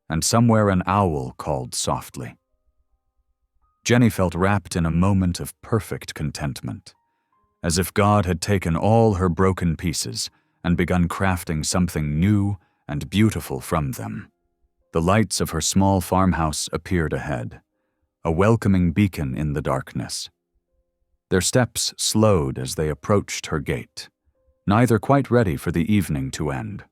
and somewhere an owl called softly. Jenny felt wrapped in a moment of perfect contentment, as if God had taken all her broken pieces and begun crafting something new and beautiful from them. The lights of her small farmhouse appeared ahead, a welcoming beacon in the darkness. Their steps slowed as they approached her gate, neither quite ready for the evening to end.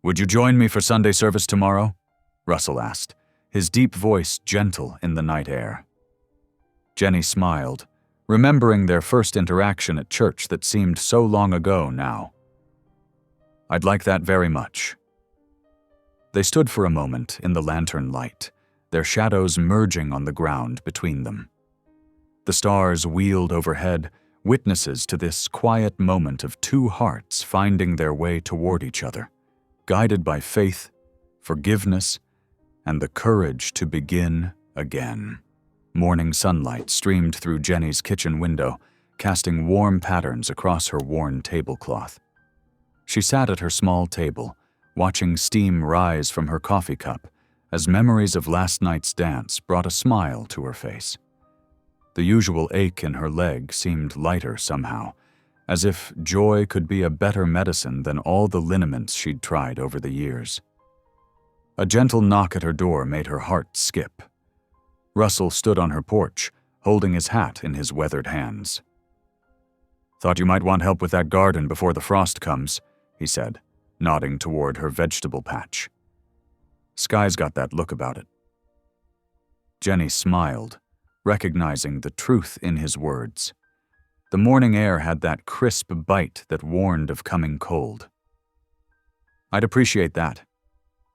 "Would you join me for Sunday service tomorrow?" Russell asked, his deep voice gentle in the night air. Jenny smiled, remembering their first interaction at church that seemed so long ago now. "I'd like that very much." They stood for a moment in the lantern light, their shadows merging on the ground between them. The stars wheeled overhead, witnesses to this quiet moment of two hearts finding their way toward each other. guided by faith, forgiveness, and the courage to begin again. Morning sunlight streamed through Jenny's kitchen window, casting warm patterns across her worn tablecloth. She sat at her small table, watching steam rise from her coffee cup as memories of last night's dance brought a smile to her face. The usual ache in her leg seemed lighter somehow, as if joy could be a better medicine than all the liniments she'd tried over the years. A gentle knock at her door made her heart skip. Russell stood on her porch, holding his hat in his weathered hands. "Thought you might want help with that garden before the frost comes," he said, nodding toward her vegetable patch. "Sky's got that look about it." Jenny smiled, recognizing the truth in his words. The morning air had that crisp bite that warned of coming cold. "I'd appreciate that.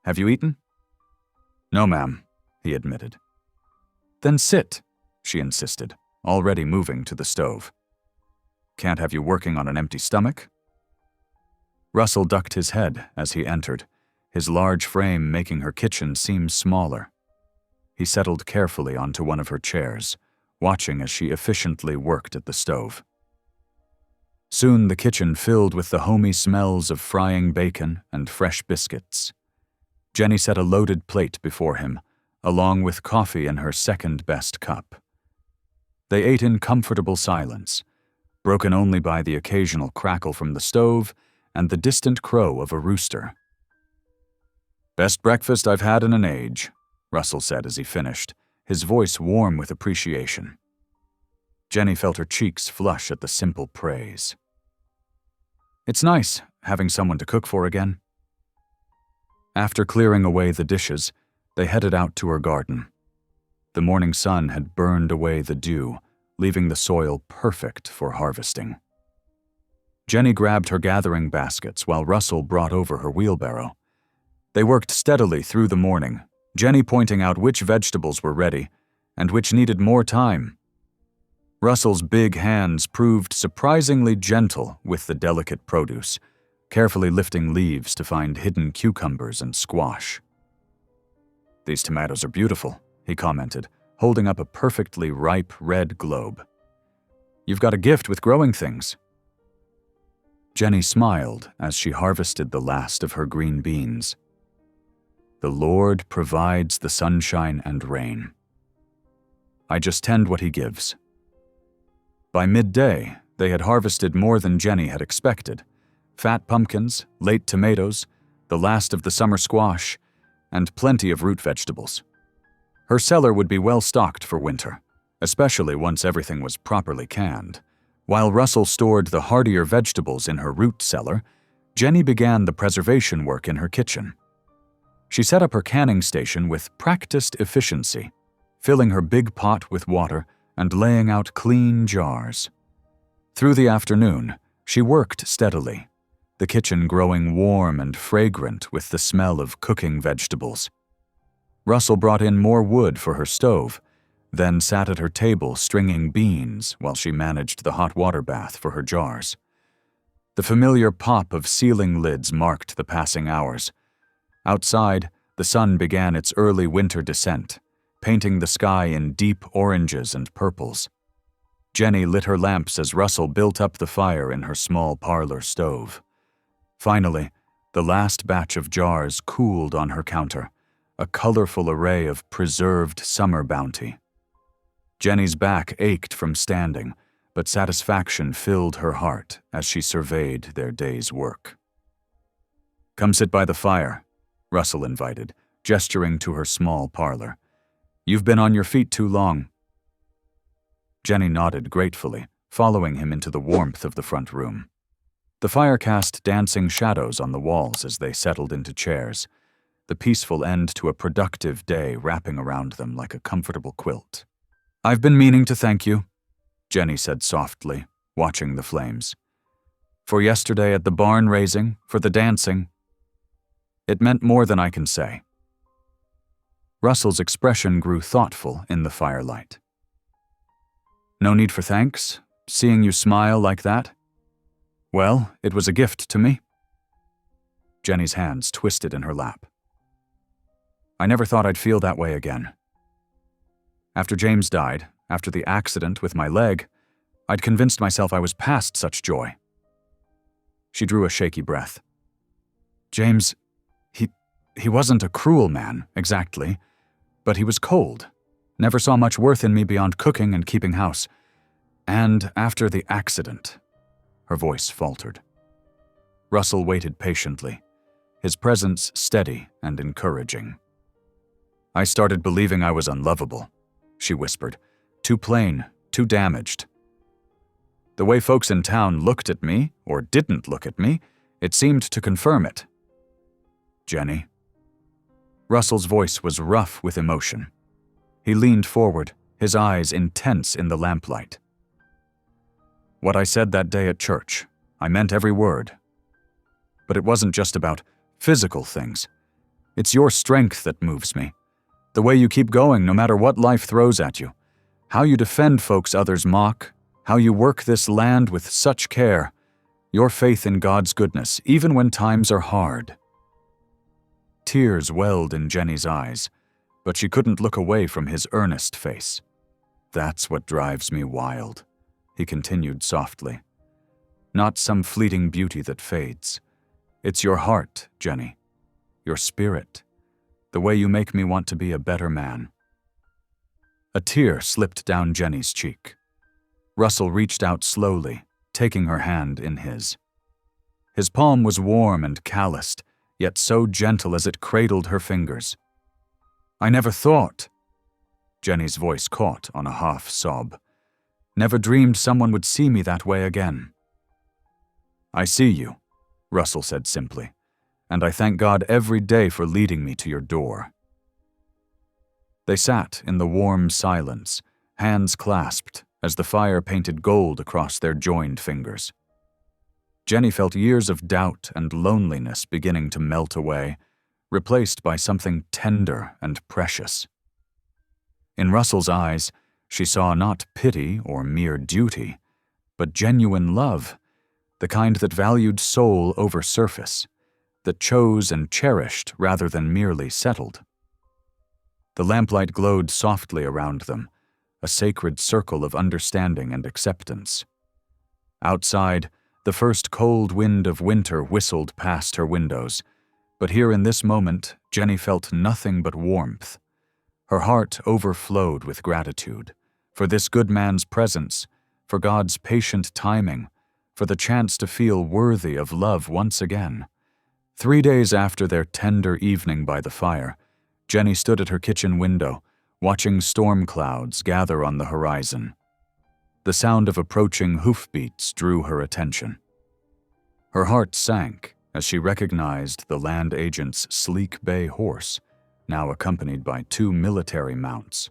Have you eaten?" "No, ma'am," he admitted. "Then sit," she insisted, already moving to the stove. "Can't have you working on an empty stomach?" Russell ducked his head as he entered, his large frame making her kitchen seem smaller. He settled carefully onto one of her chairs, watching as she efficiently worked at the stove. Soon the kitchen filled with the homey smells of frying bacon and fresh biscuits. Jenny set a loaded plate before him, along with coffee in her second-best cup. They ate in comfortable silence, broken only by the occasional crackle from the stove and the distant crow of a rooster. "Best breakfast I've had in an age," Russell said as he finished, his voice warm with appreciation. Jenny felt her cheeks flush at the simple praise. "It's nice, having someone to cook for again." After clearing away the dishes, they headed out to her garden. The morning sun had burned away the dew, leaving the soil perfect for harvesting. Jenny grabbed her gathering baskets while Russell brought over her wheelbarrow. They worked steadily through the morning, Jenny pointing out which vegetables were ready and which needed more time. Russell's big hands proved surprisingly gentle with the delicate produce, carefully lifting leaves to find hidden cucumbers and squash. "These tomatoes are beautiful," he commented, holding up a perfectly ripe red globe. "You've got a gift with growing things." Jenny smiled as she harvested the last of her green beans. "The Lord provides the sunshine and rain. I just tend what he gives." By midday, they had harvested more than Jenny had expected: fat pumpkins, late tomatoes, the last of the summer squash, and plenty of root vegetables. Her cellar would be well stocked for winter, especially once everything was properly canned. While Russell stored the hardier vegetables in her root cellar, Jenny began the preservation work in her kitchen. She set up her canning station with practiced efficiency, filling her big pot with water and laying out clean jars. Through the afternoon, she worked steadily, the kitchen growing warm and fragrant with the smell of cooking vegetables. Russell brought in more wood for her stove, then sat at her table stringing beans while she managed the hot water bath for her jars. The familiar pop of ceiling lids marked the passing hours. Outside, the sun began its early winter descent, painting the sky in deep oranges and purples. Jenny lit her lamps as Russell built up the fire in her small parlor stove. Finally, the last batch of jars cooled on her counter, a colorful array of preserved summer bounty. Jenny's back ached from standing, but satisfaction filled her heart as she surveyed their day's work. "Come sit by the fire," Russell invited, gesturing to her small parlor. "You've been on your feet too long." Jenny nodded gratefully, following him into the warmth of the front room. The fire cast dancing shadows on the walls as they settled into chairs, the peaceful end to a productive day wrapping around them like a comfortable quilt. "I've been meaning to thank you," Jenny said softly, watching the flames. "For yesterday at the barn raising, for the dancing. It meant more than I can say." Russell's expression grew thoughtful in the firelight. "No need for thanks. Seeing you smile like that? Well, it was a gift to me." Jenny's hands twisted in her lap. I never thought I'd feel that way again. After James died, after the accident with my leg, I'd convinced myself I was past such joy. She drew a shaky breath. James, he wasn't a cruel man, exactly, but he was cold, never saw much worth in me beyond cooking and keeping house. And after the accident, her voice faltered. Russell waited patiently, his presence steady and encouraging. I started believing I was unlovable, she whispered, too plain, too damaged. The way folks in town looked at me, or didn't look at me, it seemed to confirm it. Jenny. Russell's voice was rough with emotion. He leaned forward, his eyes intense in the lamplight. What I said that day at church, I meant every word. But it wasn't just about physical things. It's your strength that moves me. The way you keep going no matter what life throws at you. How you defend folks others mock. How you work this land with such care. Your faith in God's goodness, even when times are hard. Tears welled in Jenny's eyes, but she couldn't look away from his earnest face. That's what drives me wild, he continued softly. Not some fleeting beauty that fades. It's your heart, Jenny. Your spirit. The way you make me want to be a better man. A tear slipped down Jenny's cheek. Russell reached out slowly, taking her hand in his. His palm was warm and calloused, yet so gentle as it cradled her fingers. I never thought. Jenny's voice caught on a half-sob. Never dreamed someone would see me that way again. I see you, Russell said simply, and I thank God every day for leading me to your door. They sat in the warm silence, hands clasped, as the fire painted gold across their joined fingers. Jenny felt years of doubt and loneliness beginning to melt away, replaced by something tender and precious. In Russell's eyes, she saw not pity or mere duty, but genuine love, the kind that valued soul over surface, that chose and cherished rather than merely settled. The lamplight glowed softly around them, a sacred circle of understanding and acceptance. Outside, the first cold wind of winter whistled past her windows, but here in this moment, Jenny felt nothing but warmth. Her heart overflowed with gratitude for this good man's presence, for God's patient timing, for the chance to feel worthy of love once again. 3 days after their tender evening by the fire, Jenny stood at her kitchen window, watching storm clouds gather on the horizon. The sound of approaching hoofbeats drew her attention. Her heart sank as she recognized the land agent's sleek bay horse, now accompanied by 2 military mounts.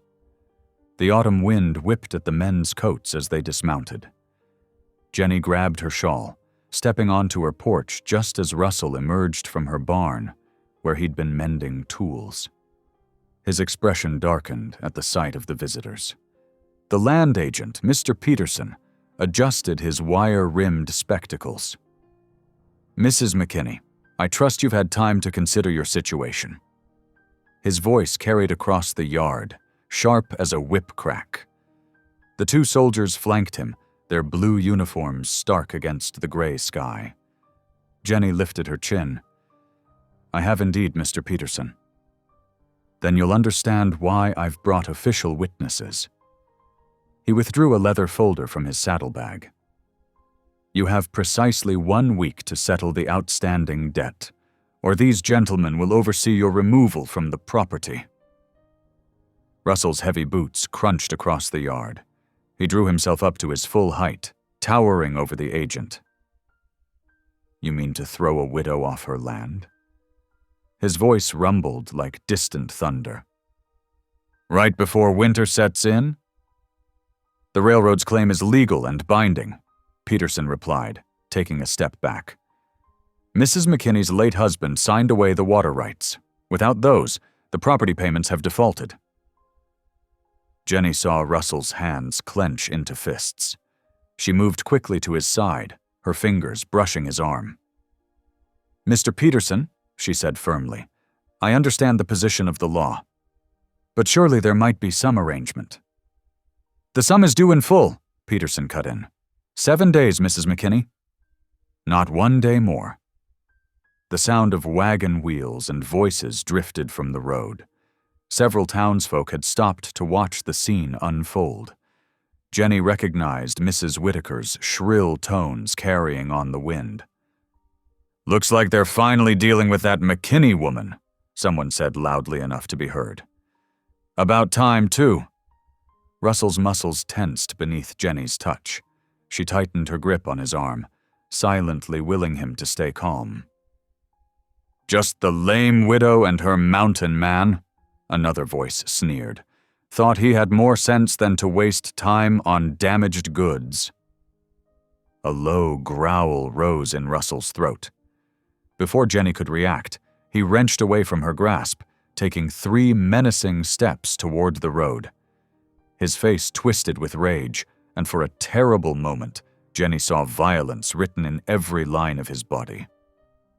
The autumn wind whipped at the men's coats as they dismounted. Jenny grabbed her shawl, stepping onto her porch just as Russell emerged from her barn, where he'd been mending tools. His expression darkened at the sight of the visitors. The land agent, Mr. Peterson, adjusted his wire-rimmed spectacles. Mrs. McKinney, I trust you've had time to consider your situation. His voice carried across the yard, sharp as a whip crack. The 2 soldiers flanked him, their blue uniforms stark against the gray sky. Jenny lifted her chin. I have indeed, Mr. Peterson. Then you'll understand why I've brought official witnesses. He withdrew a leather folder from his saddlebag. You have precisely 1 week to settle the outstanding debt, or these gentlemen will oversee your removal from the property. Russell's heavy boots crunched across the yard. He drew himself up to his full height, towering over the agent. You mean to throw a widow off her land? His voice rumbled like distant thunder. Right before winter sets in? The railroad's claim is legal and binding, Peterson replied, taking a step back. Mrs. McKinney's late husband signed away the water rights. Without those, the property payments have defaulted. Jenny saw Russell's hands clench into fists. She moved quickly to his side, her fingers brushing his arm. "Mr. Peterson," she said firmly, "I understand the position of the law. But surely there might be some arrangement." "The sum is due in full," Peterson cut in. 7 days, Mrs. McKinney." Not 1 day more. The sound of wagon wheels and voices drifted from the road. Several townsfolk had stopped to watch the scene unfold. Jenny recognized Mrs. Whitaker's shrill tones carrying on the wind. "Looks like they're finally dealing with that McKinney woman," someone said loudly enough to be heard. "About time, too." Russell's muscles tensed beneath Jenny's touch. She tightened her grip on his arm, silently willing him to stay calm. "Just the lame widow and her mountain man," another voice sneered. "Thought he had more sense than to waste time on damaged goods." A low growl rose in Russell's throat. Before Jenny could react, he wrenched away from her grasp, taking 3 menacing steps toward the road. His face twisted with rage, and for a terrible moment, Jenny saw violence written in every line of his body.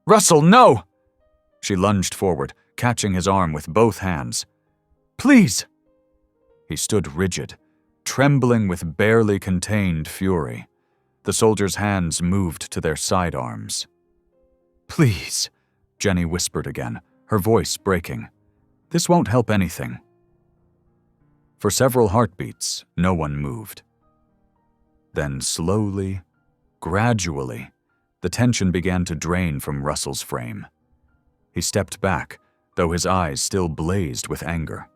"Russell, no!" She lunged forward, catching his arm with both hands. "Please!" He stood rigid, trembling with barely contained fury. The soldier's hands moved to their sidearms. "Please," Jenny whispered again, her voice breaking. "This won't help anything." For several heartbeats, no one moved. Then slowly, gradually, the tension began to drain from Russell's frame. He stepped back, though his eyes still blazed with anger.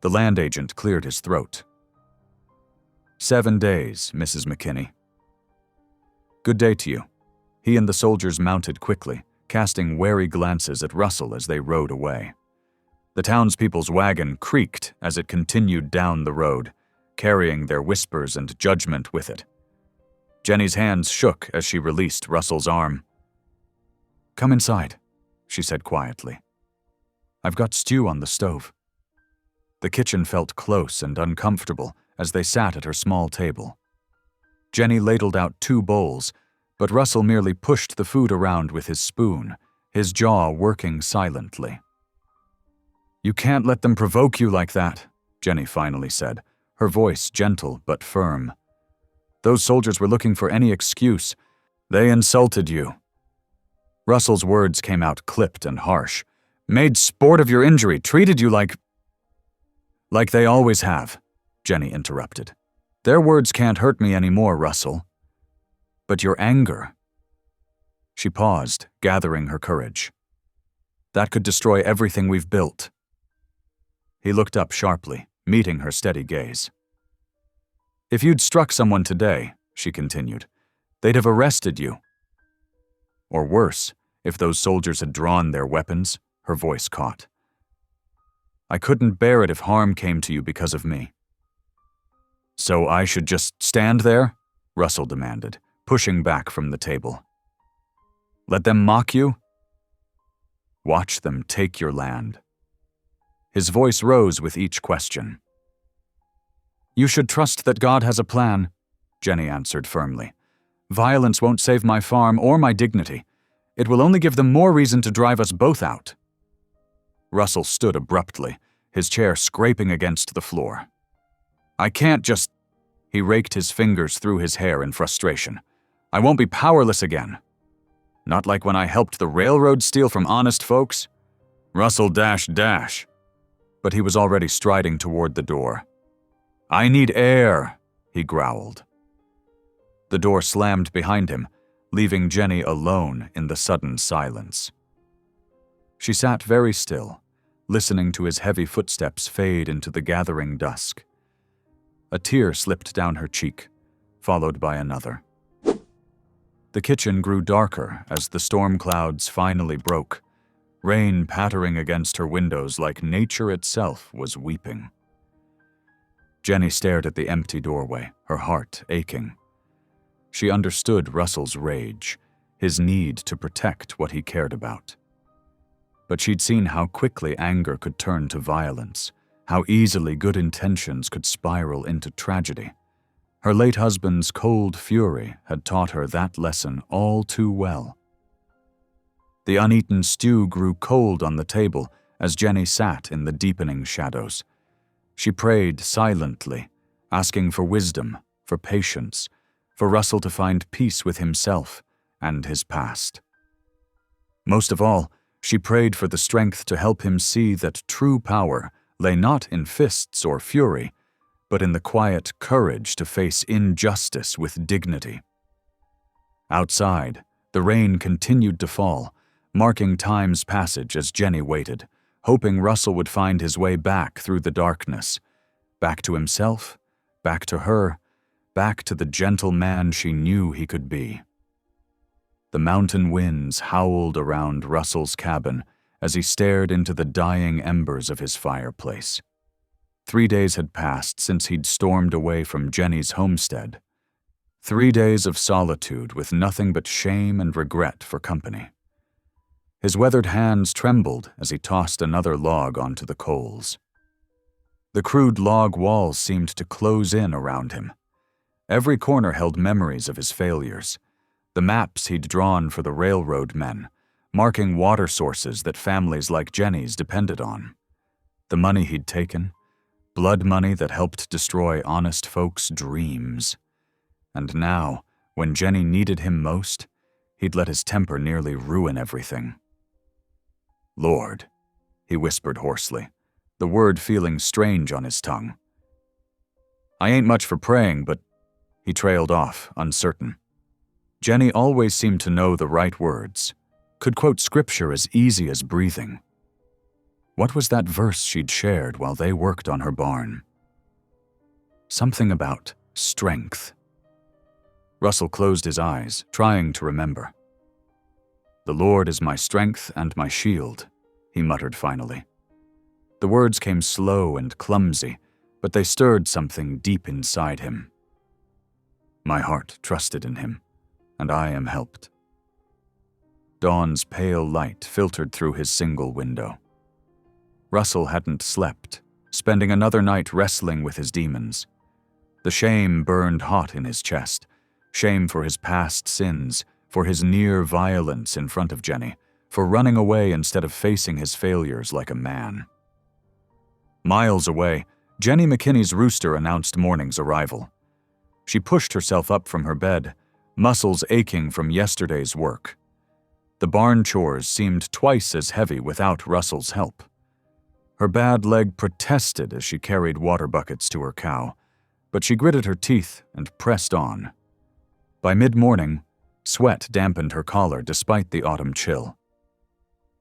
The land agent cleared his throat. 7 days, Mrs. McKinney." "Good day to you." He and the soldiers mounted quickly, casting wary glances at Russell as they rode away. The townspeople's wagon creaked as it continued down the road, carrying their whispers and judgment with it. Jenny's hands shook as she released Russell's arm. "Come inside," she said quietly. "I've got stew on the stove." The kitchen felt close and uncomfortable as they sat at her small table. Jenny ladled out 2 bowls, but Russell merely pushed the food around with his spoon, his jaw working silently. "You can't let them provoke you like that," Jenny finally said, her voice gentle but firm. "Those soldiers were looking for any excuse. They insulted you." Russell's words came out clipped and harsh. "Made sport of your injury, treated you like—" "Like they always have," Jenny interrupted. "Their words can't hurt me anymore, Russell. But your anger—" She paused, gathering her courage. "That could destroy everything we've built." He looked up sharply, meeting her steady gaze. "If you'd struck someone today," she continued, "they'd have arrested you." Or worse, if those soldiers had drawn their weapons, her voice caught. "I couldn't bear it if harm came to you because of me." "So I should just stand there?" Russell demanded, pushing back from the table. "Let them mock you? Watch them take your land." His voice rose with each question. "You should trust that God has a plan," Jenny answered firmly. "Violence won't save my farm or my dignity. It will only give them more reason to drive us both out." Russell stood abruptly, his chair scraping against the floor. "I can't just—" He raked his fingers through his hair in frustration. "I won't be powerless again. Not like when I helped the railroad steal from honest folks." Russell dash. But he was already striding toward the door. "I need air," he growled. The door slammed behind him, leaving Jenny alone in the sudden silence. She sat very still, listening to his heavy footsteps fade into the gathering dusk. A tear slipped down her cheek, followed by another. The kitchen grew darker as the storm clouds finally broke, rain pattering against her windows like nature itself was weeping. Jenny stared at the empty doorway, her heart aching. She understood Russell's rage, his need to protect what he cared about. But she'd seen how quickly anger could turn to violence, how easily good intentions could spiral into tragedy. Her late husband's cold fury had taught her that lesson all too well. The uneaten stew grew cold on the table as Jenny sat in the deepening shadows. She prayed silently, asking for wisdom, for patience, for Russell to find peace with himself and his past. Most of all, she prayed for the strength to help him see that true power lay not in fists or fury, but in the quiet courage to face injustice with dignity. Outside, the rain continued to fall, marking time's passage as Jenny waited, hoping Russell would find his way back through the darkness, back to himself, back to her, back to the gentle man she knew he could be. The mountain winds howled around Russell's cabin as he stared into the dying embers of his fireplace. 3 days had passed since he'd stormed away from Jenny's homestead. 3 days of solitude with nothing but shame and regret for company. His weathered hands trembled as he tossed another log onto the coals. The crude log walls seemed to close in around him. Every corner held memories of his failures, the maps he'd drawn for the railroad men, marking water sources that families like Jenny's depended on. The money he'd taken, blood money that helped destroy honest folks' dreams. And now, when Jenny needed him most, he'd let his temper nearly ruin everything. "Lord," he whispered hoarsely, the word feeling strange on his tongue. "I ain't much for praying, but—" He trailed off, uncertain. Jenny always seemed to know the right words, could quote scripture as easy as breathing. What was that verse she'd shared while they worked on her barn? Something about strength. Russell closed his eyes, trying to remember. "The Lord is my strength and my shield," he muttered finally. The words came slow and clumsy, but they stirred something deep inside him. "My heart trusted in him, and I am helped." Dawn's pale light filtered through his single window. Russell hadn't slept, spending another night wrestling with his demons. The shame burned hot in his chest, shame for his past sins, for his near violence in front of Jenny, for running away instead of facing his failures like a man. Miles away, Jenny McKinney's rooster announced morning's arrival. She pushed herself up from her bed, muscles aching from yesterday's work. The barn chores seemed twice as heavy without Russell's help. Her bad leg protested as she carried water buckets to her cow, but she gritted her teeth and pressed on. By mid-morning, sweat dampened her collar despite the autumn chill.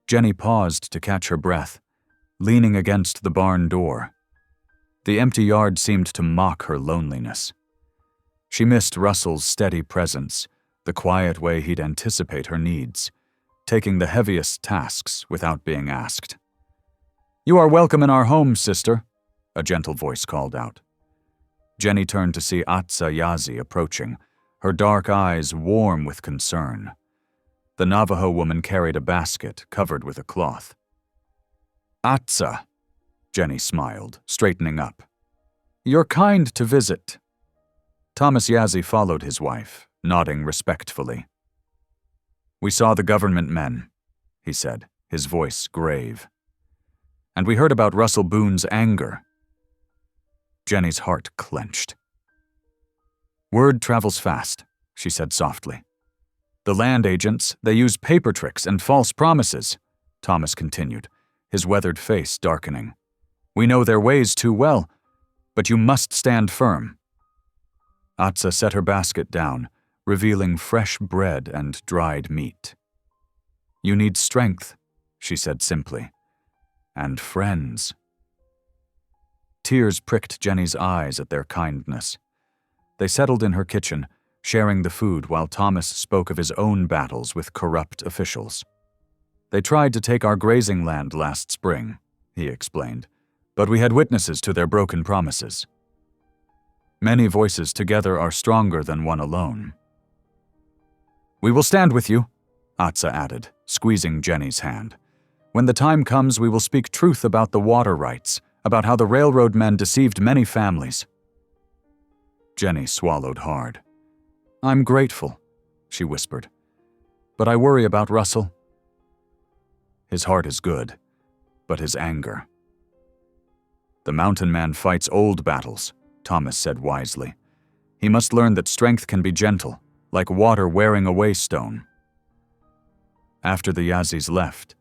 Jenny paused to catch her breath, leaning against the barn door. The empty yard seemed to mock her loneliness. She missed Russell's steady presence, the quiet way he'd anticipate her needs, taking the heaviest tasks without being asked. "You are welcome in our home, sister," a gentle voice called out. Jenny turned to see Atsa Yazi approaching, her dark eyes warm with concern. The Navajo woman carried a basket covered with a cloth. "Atsa," Jenny smiled, straightening up. "You're kind to visit." Thomas Yazi followed his wife, nodding respectfully. "We saw the government men," he said, his voice grave. "And we heard about Russell Boone's anger." Jenny's heart clenched. "Word travels fast," she said softly. "The land agents, they use paper tricks and false promises," Thomas continued, his weathered face darkening. "We know their ways too well, but you must stand firm." Atsa set her basket down, revealing fresh bread and dried meat. "You need strength," she said simply, "and friends." Tears pricked Jenny's eyes at their kindness. They settled in her kitchen, sharing the food while Thomas spoke of his own battles with corrupt officials. "They tried to take our grazing land last spring," he explained, "but we had witnesses to their broken promises. Many voices together are stronger than one alone." "We will stand with you," Atsa added, squeezing Jenny's hand. "When the time comes, we will speak truth about the water rights, about how the railroad men deceived many families." Jenny swallowed hard. "I'm grateful," she whispered, "but I worry about Russell." His heart is good, but his anger. The mountain man fights old battles, Thomas said wisely. He must learn that strength can be gentle, like water wearing away stone. After the Yazis left,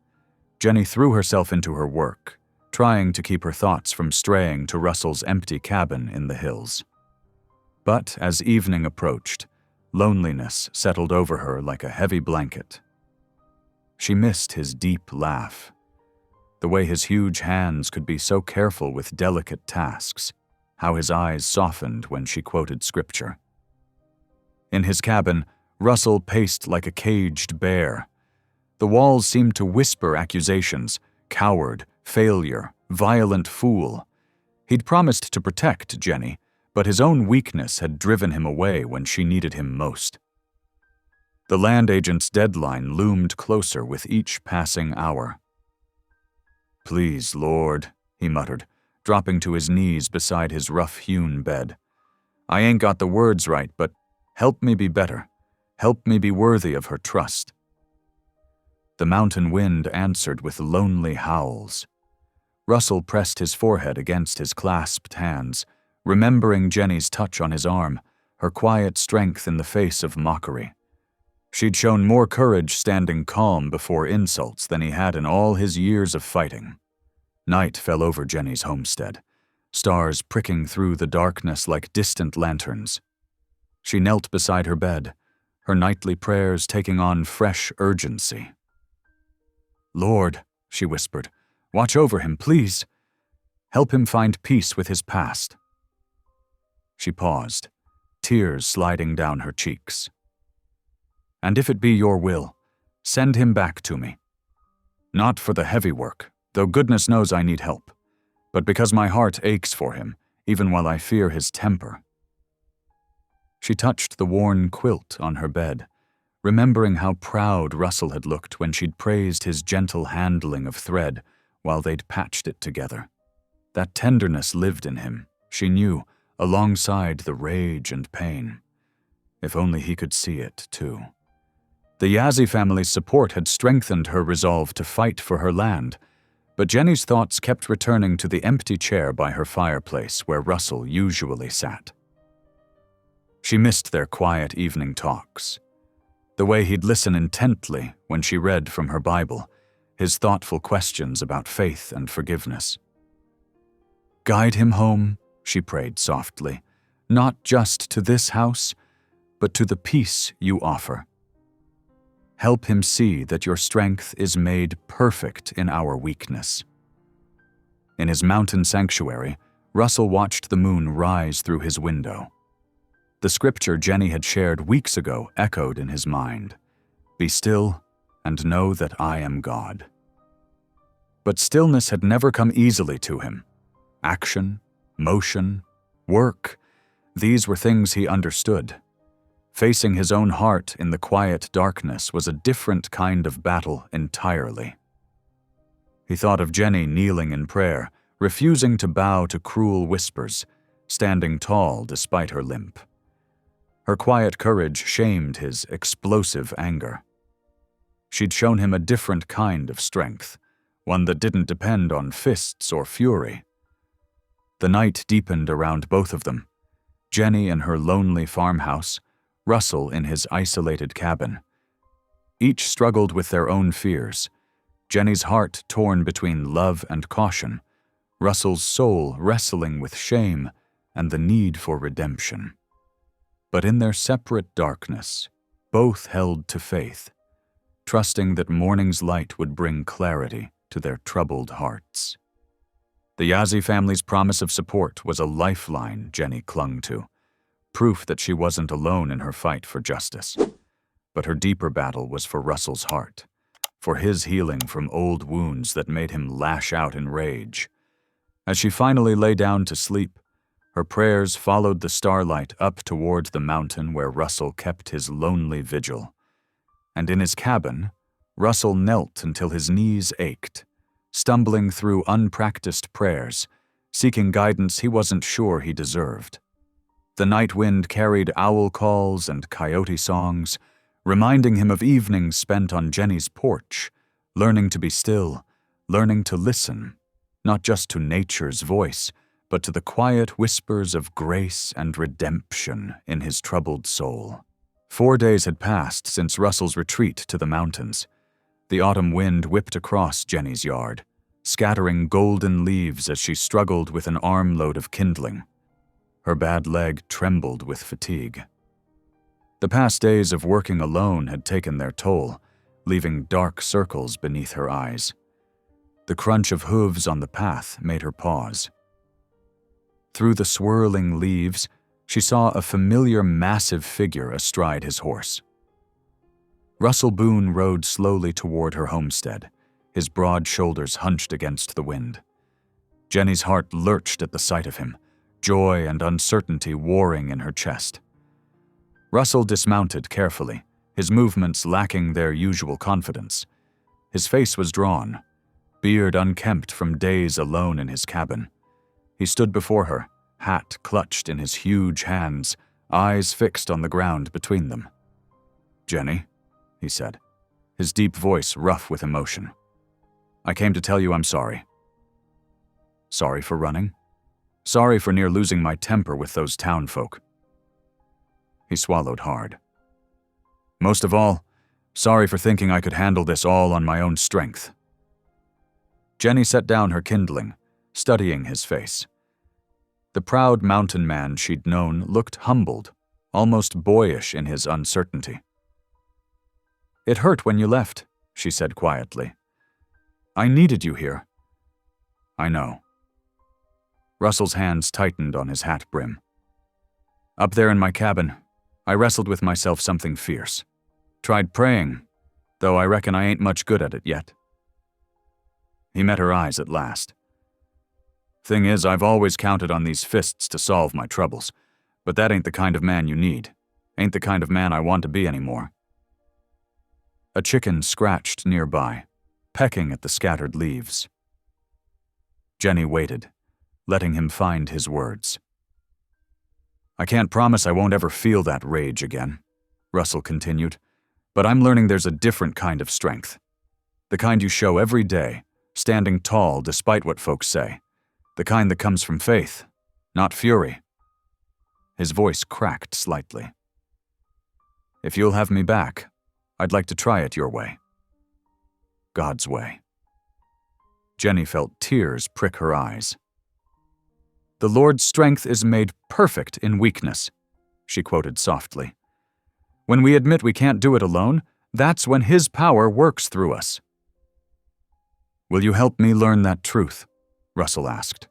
Jenny threw herself into her work, trying to keep her thoughts from straying to Russell's empty cabin in the hills. But as evening approached, loneliness settled over her like a heavy blanket. She missed his deep laugh, the way his huge hands could be so careful with delicate tasks, how his eyes softened when she quoted scripture. In his cabin, Russell paced like a caged bear. The walls seemed to whisper accusations: coward, failure, violent fool. He'd promised to protect Jenny, but his own weakness had driven him away when she needed him most. The land agent's deadline loomed closer with each passing hour. "Please, Lord," he muttered, dropping to his knees beside his rough-hewn bed. "I ain't got the words right, but help me be better. Help me be worthy of her trust." The mountain wind answered with lonely howls. Russell pressed his forehead against his clasped hands, remembering Jenny's touch on his arm, her quiet strength in the face of mockery. She'd shown more courage standing calm before insults than he had in all his years of fighting. Night fell over Jenny's homestead, stars pricking through the darkness like distant lanterns. She knelt beside her bed, her nightly prayers taking on fresh urgency. "Lord," she whispered, "watch over him, please. Help him find peace with his past." She paused, tears sliding down her cheeks. "And if it be your will, send him back to me. Not for the heavy work, though goodness knows I need help, but because my heart aches for him, even while I fear his temper." She touched the worn quilt on her bed, remembering how proud Russell had looked when she'd praised his gentle handling of thread while they'd patched it together. That tenderness lived in him, she knew, alongside the rage and pain. If only he could see it, too. The Yazzie family's support had strengthened her resolve to fight for her land, but Jenny's thoughts kept returning to the empty chair by her fireplace where Russell usually sat. She missed their quiet evening talks, the way he'd listen intently when she read from her Bible, his thoughtful questions about faith and forgiveness. "Guide him home," she prayed softly, "not just to this house, but to the peace you offer. Help him see that your strength is made perfect in our weakness." In his mountain sanctuary, Russell watched the moon rise through his window. The scripture Jenny had shared weeks ago echoed in his mind. "Be still and know that I am God." But stillness had never come easily to him. Action, motion, work, these were things he understood. Facing his own heart in the quiet darkness was a different kind of battle entirely. He thought of Jenny kneeling in prayer, refusing to bow to cruel whispers, standing tall despite her limp. Her quiet courage shamed his explosive anger. She'd shown him a different kind of strength, one that didn't depend on fists or fury. The night deepened around both of them, Jenny in her lonely farmhouse, Russell in his isolated cabin. Each struggled with their own fears, Jenny's heart torn between love and caution, Russell's soul wrestling with shame and the need for redemption. But in their separate darkness, both held to faith, trusting that morning's light would bring clarity to their troubled hearts. The Yazzie family's promise of support was a lifeline Jenny clung to, proof that she wasn't alone in her fight for justice. But her deeper battle was for Russell's heart, for his healing from old wounds that made him lash out in rage. As she finally lay down to sleep, her prayers followed the starlight up toward the mountain where Russell kept his lonely vigil. And in his cabin, Russell knelt until his knees ached, stumbling through unpracticed prayers, seeking guidance he wasn't sure he deserved. The night wind carried owl calls and coyote songs, reminding him of evenings spent on Jenny's porch, learning to be still, learning to listen, not just to nature's voice, but to the quiet whispers of grace and redemption in his troubled soul. 4 days had passed since Russell's retreat to the mountains. The autumn wind whipped across Jenny's yard, scattering golden leaves as she struggled with an armload of kindling. Her bad leg trembled with fatigue. The past days of working alone had taken their toll, leaving dark circles beneath her eyes. The crunch of hooves on the path made her pause. Through the swirling leaves, she saw a familiar massive figure astride his horse. Russell Boone rode slowly toward her homestead, his broad shoulders hunched against the wind. Jenny's heart lurched at the sight of him, joy and uncertainty warring in her chest. Russell dismounted carefully, his movements lacking their usual confidence. His face was drawn, beard unkempt from days alone in his cabin. He stood before her, hat clutched in his huge hands, eyes fixed on the ground between them. "Jenny," he said, his deep voice rough with emotion. "I came to tell you I'm sorry." "Sorry for running? Sorry for near losing my temper with those town folk." He swallowed hard. "Most of all, sorry for thinking I could handle this all on my own strength." Jenny set down her kindling, studying his face. The proud mountain man she'd known looked humbled, almost boyish in his uncertainty. "It hurt when you left," she said quietly. "I needed you here." "I know." Russell's hands tightened on his hat brim. "Up there in my cabin, I wrestled with myself something fierce. Tried praying, though I reckon I ain't much good at it yet." He met her eyes at last. "Thing is, I've always counted on these fists to solve my troubles, but that ain't the kind of man you need. Ain't the kind of man I want to be anymore." A chicken scratched nearby, pecking at the scattered leaves. Jenny waited, letting him find his words. "I can't promise I won't ever feel that rage again," Russell continued, "but I'm learning there's a different kind of strength. The kind you show every day, standing tall despite what folks say. The kind that comes from faith, not fury." His voice cracked slightly. "If you'll have me back, I'd like to try it your way. God's way." Jenny felt tears prick her eyes. "The Lord's strength is made perfect in weakness," she quoted softly. "When we admit we can't do it alone, that's when His power works through us." "Will you help me learn that truth?" Russell asked.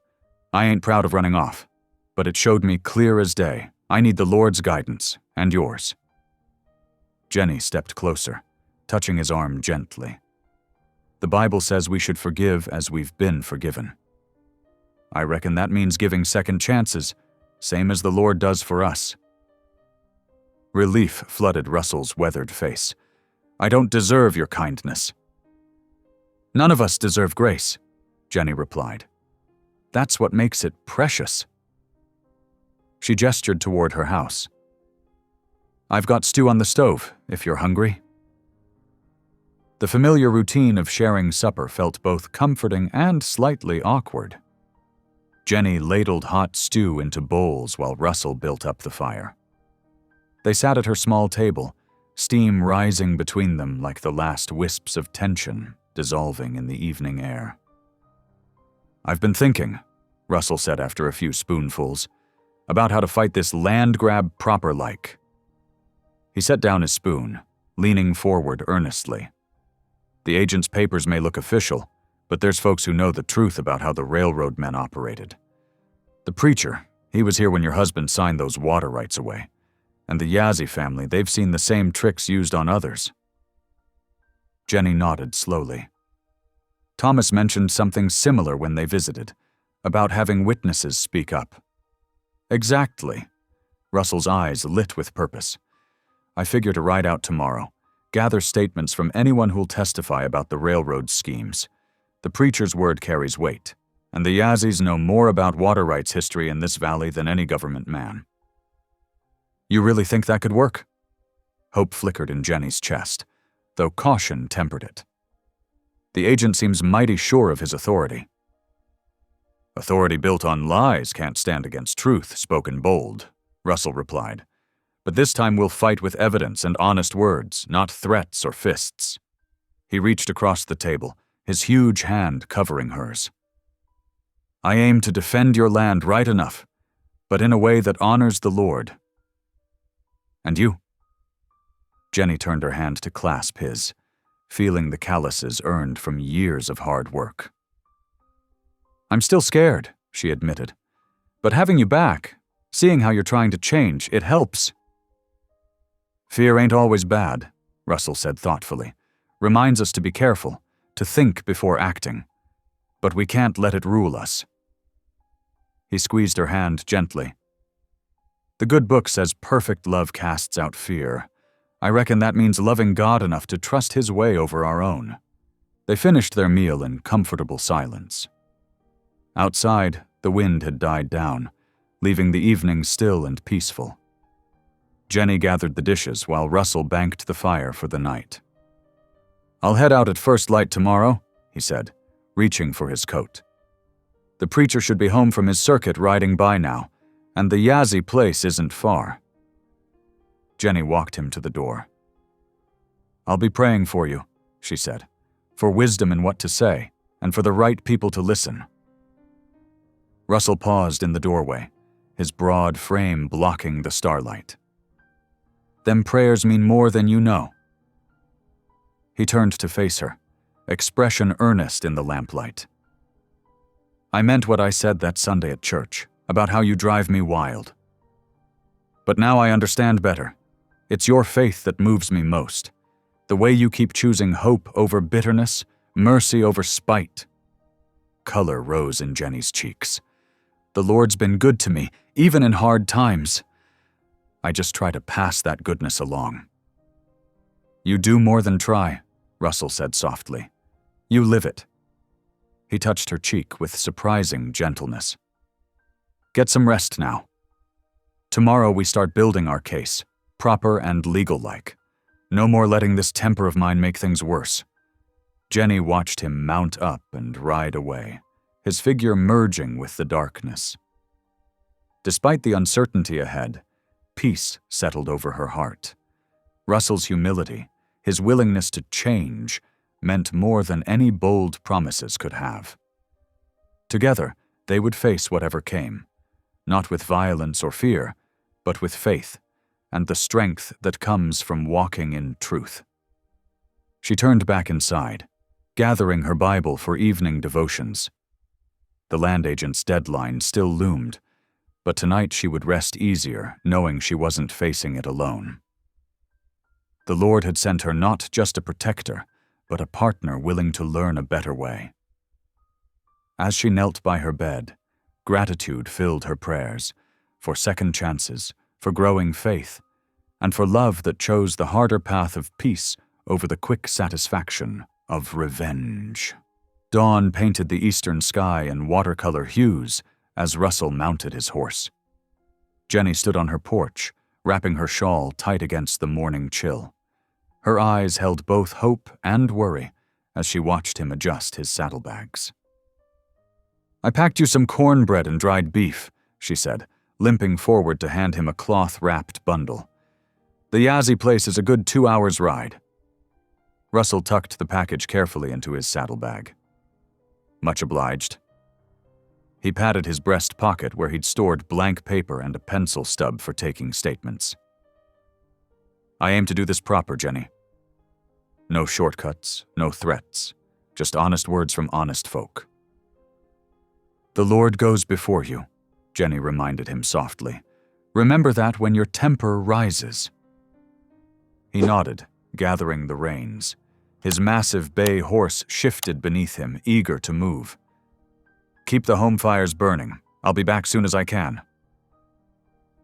"I ain't proud of running off, but it showed me clear as day I need the Lord's guidance and yours." Jenny stepped closer, touching his arm gently. "The Bible says we should forgive as we've been forgiven. I reckon that means giving second chances, same as the Lord does for us." Relief flooded Russell's weathered face. "I don't deserve your kindness." "None of us deserve grace," Jenny replied. "That's what makes it precious." She gestured toward her house. "I've got stew on the stove, if you're hungry." The familiar routine of sharing supper felt both comforting and slightly awkward. Jenny ladled hot stew into bowls while Russell built up the fire. They sat at her small table, steam rising between them like the last wisps of tension dissolving in the evening air. "I've been thinking," Russell said after a few spoonfuls, "about how to fight this land grab proper-like." He set down his spoon, leaning forward earnestly. "The agent's papers may look official, but there's folks who know the truth about how the railroad men operated. The preacher, he was here when your husband signed those water rights away. And the Yazzie family, they've seen the same tricks used on others." Jenny nodded slowly. Thomas mentioned something similar when they visited, about having witnesses speak up. "Exactly." Russell's eyes lit with purpose. "I figure to ride out tomorrow, gather statements from anyone who'll testify about the railroad schemes. The preacher's word carries weight, and the Yazzies know more about water rights history in this valley than any government man." "You really think that could work?" Hope flickered in Jenny's chest, though caution tempered it. The agent seems mighty sure of his authority. Authority built on lies can't stand against truth, spoken bold, Russell replied. But this time we'll fight with evidence and honest words, not threats or fists. He reached across the table, his huge hand covering hers. I aim to defend your land right enough, but in a way that honors the Lord. And you? Jenny turned her hand to clasp his, feeling the calluses earned from years of hard work. I'm still scared, she admitted. But having you back, seeing how you're trying to change, it helps. Fear ain't always bad, Russell said thoughtfully. Reminds us to be careful, to think before acting. But we can't let it rule us. He squeezed her hand gently. The good book says perfect love casts out fear. I reckon that means loving God enough to trust His way over our own. They finished their meal in comfortable silence. Outside, the wind had died down, leaving the evening still and peaceful. Jenny gathered the dishes while Russell banked the fire for the night. I'll head out at first light tomorrow, he said, reaching for his coat. The preacher should be home from his circuit riding by now, and the Yazzie place isn't far. Jenny walked him to the door. I'll be praying for you, she said, for wisdom in what to say, and for the right people to listen. Russell paused in the doorway, his broad frame blocking the starlight. Them prayers mean more than you know. He turned to face her, expression earnest in the lamplight. I meant what I said that Sunday at church, about how you drive me wild. But now I understand better. It's your faith that moves me most. The way you keep choosing hope over bitterness, mercy over spite. Color rose in Jenny's cheeks. The Lord's been good to me, even in hard times. I just try to pass that goodness along. You do more than try, Russell said softly. You live it. He touched her cheek with surprising gentleness. Get some rest now. Tomorrow we start building our case, proper and legal-like. No more letting this temper of mine make things worse. Jenny watched him mount up and ride away, his figure merging with the darkness. Despite the uncertainty ahead, peace settled over her heart. Russell's humility, his willingness to change, meant more than any bold promises could have. Together, they would face whatever came, not with violence or fear, but with faith and the strength that comes from walking in truth. She turned back inside, gathering her Bible for evening devotions. The land agent's deadline still loomed, but tonight she would rest easier, knowing she wasn't facing it alone. The Lord had sent her not just a protector, but a partner willing to learn a better way. As she knelt by her bed, gratitude filled her prayers, for second chances, for growing faith, and for love that chose the harder path of peace over the quick satisfaction of revenge. Dawn painted the eastern sky in watercolor hues as Russell mounted his horse. Jenny stood on her porch, wrapping her shawl tight against the morning chill. Her eyes held both hope and worry as she watched him adjust his saddlebags. I packed you some cornbread and dried beef, she said, limping forward to hand him a cloth-wrapped bundle. The Yazzie place is a good 2 hours' ride. Russell tucked the package carefully into his saddlebag. Much obliged. He patted his breast pocket where he'd stored blank paper and a pencil stub for taking statements. I aim to do this proper, Jenny. No shortcuts, no threats, just honest words from honest folk. The Lord goes before you, Jenny reminded him softly. Remember that when your temper rises. He nodded, gathering the reins. His massive bay horse shifted beneath him, eager to move. Keep the home fires burning. I'll be back soon as I can.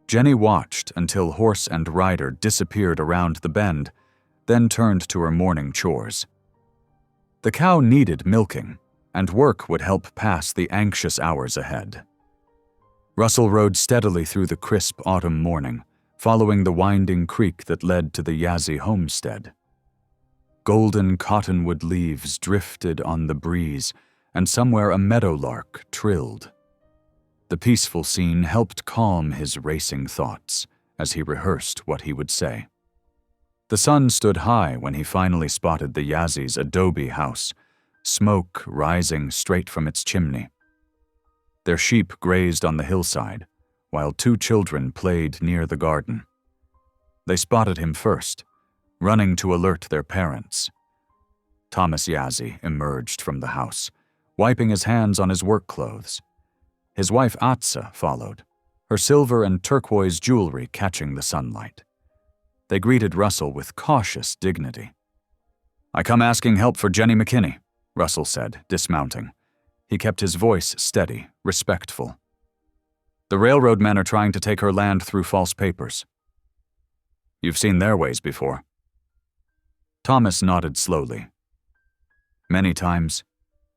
Jenny watched until horse and rider disappeared around the bend, then turned to her morning chores. The cow needed milking, and work would help pass the anxious hours ahead. Russell rode steadily through the crisp autumn morning, following the winding creek that led to the Yazzie homestead. Golden cottonwood leaves drifted on the breeze, and somewhere a meadowlark trilled. The peaceful scene helped calm his racing thoughts as he rehearsed what he would say. The sun stood high when he finally spotted the Yazie's adobe house, smoke rising straight from its chimney. Their sheep grazed on the hillside, while 2 children played near the garden. They spotted him first, running to alert their parents. Thomas Yazzie emerged from the house, wiping his hands on his work clothes. His wife Atsa followed, her silver and turquoise jewelry catching the sunlight. They greeted Russell with cautious dignity. "I come asking help for Jenny McKinney," Russell said, dismounting. He kept his voice steady, respectful. "The railroad men are trying to take her land through false papers." "You've seen their ways before." Thomas nodded slowly. "Many times.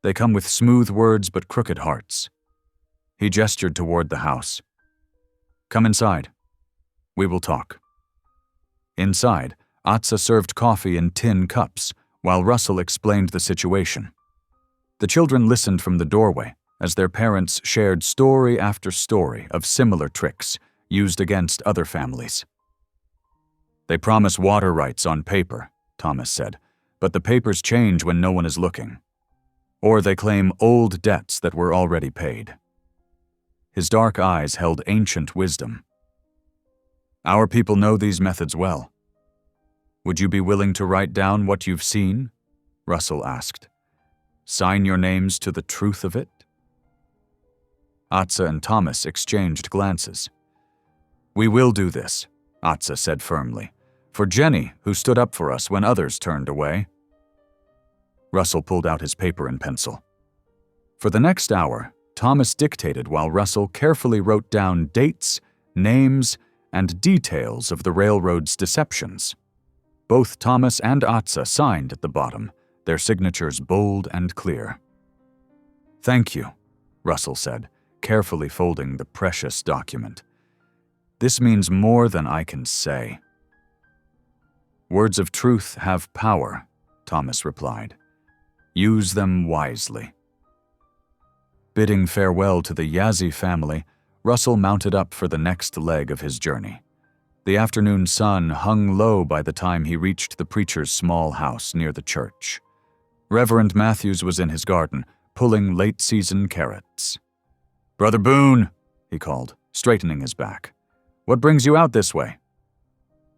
They come with smooth words but crooked hearts." He gestured toward the house. "Come inside. We will talk." Inside, Atsa served coffee in tin cups, while Russell explained the situation. The children listened from the doorway as their parents shared story after story of similar tricks used against other families. "They promise water rights on paper," Thomas said, "but the papers change when no one is looking. Or they claim old debts that were already paid." His dark eyes held ancient wisdom. "Our people know these methods well. Would you be willing to write down what you've seen?" Russell asked. "Sign your names to the truth of it?" Atsa and Thomas exchanged glances. "We will do this," Atsa said firmly, "for Jenny, who stood up for us when others turned away." Russell pulled out his paper and pencil. For the next hour, Thomas dictated while Russell carefully wrote down dates, names, and details of the railroad's deceptions. Both Thomas and Atsa signed at the bottom, their signatures bold and clear. "Thank you," Russell said, carefully folding the precious document. "This means more than I can say." "Words of truth have power," Thomas replied. "Use them wisely." Bidding farewell to the Yazzie family, Russell mounted up for the next leg of his journey. The afternoon sun hung low by the time he reached the preacher's small house near the church. Reverend Matthews was in his garden, pulling late-season carrots. "Brother Boone," he called, straightening his back. "What brings you out this way?"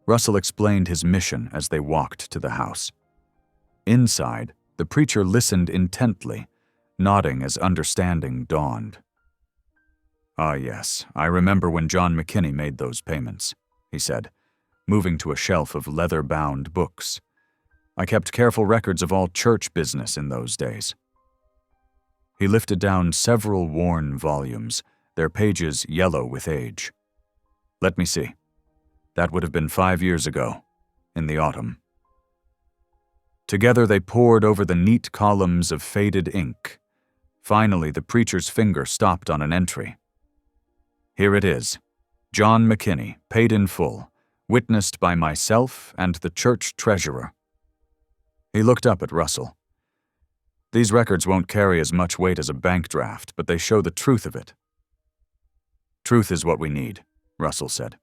Russell explained his mission as they walked to the house. Inside, the preacher listened intently, nodding as understanding dawned. "Ah, yes, I remember when John McKinney made those payments," he said, moving to a shelf of leather-bound books. "I kept careful records of all church business in those days." He lifted down several worn volumes, their pages yellow with age. "Let me see. That would have been 5 years ago, in the autumn." Together they pored over the neat columns of faded ink. Finally, the preacher's finger stopped on an entry. "Here it is. John McKinney, paid in full, witnessed by myself and the church treasurer." He looked up at Russell. "These records won't carry as much weight as a bank draft, but they show the truth of it." "Truth is what we need," Russell said.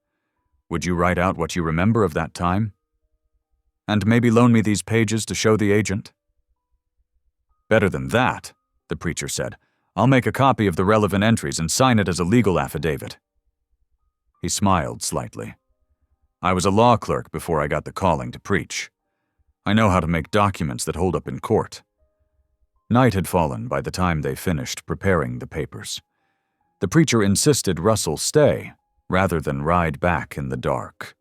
"Would you write out what you remember of that time? And maybe loan me these pages to show the agent?" "Better than that," the preacher said. "I'll make a copy of the relevant entries and sign it as a legal affidavit." He smiled slightly. "I was a law clerk before I got the calling to preach. I know how to make documents that hold up in court." Night had fallen by the time they finished preparing the papers. The preacher insisted Russell stay, rather than ride back in the dark.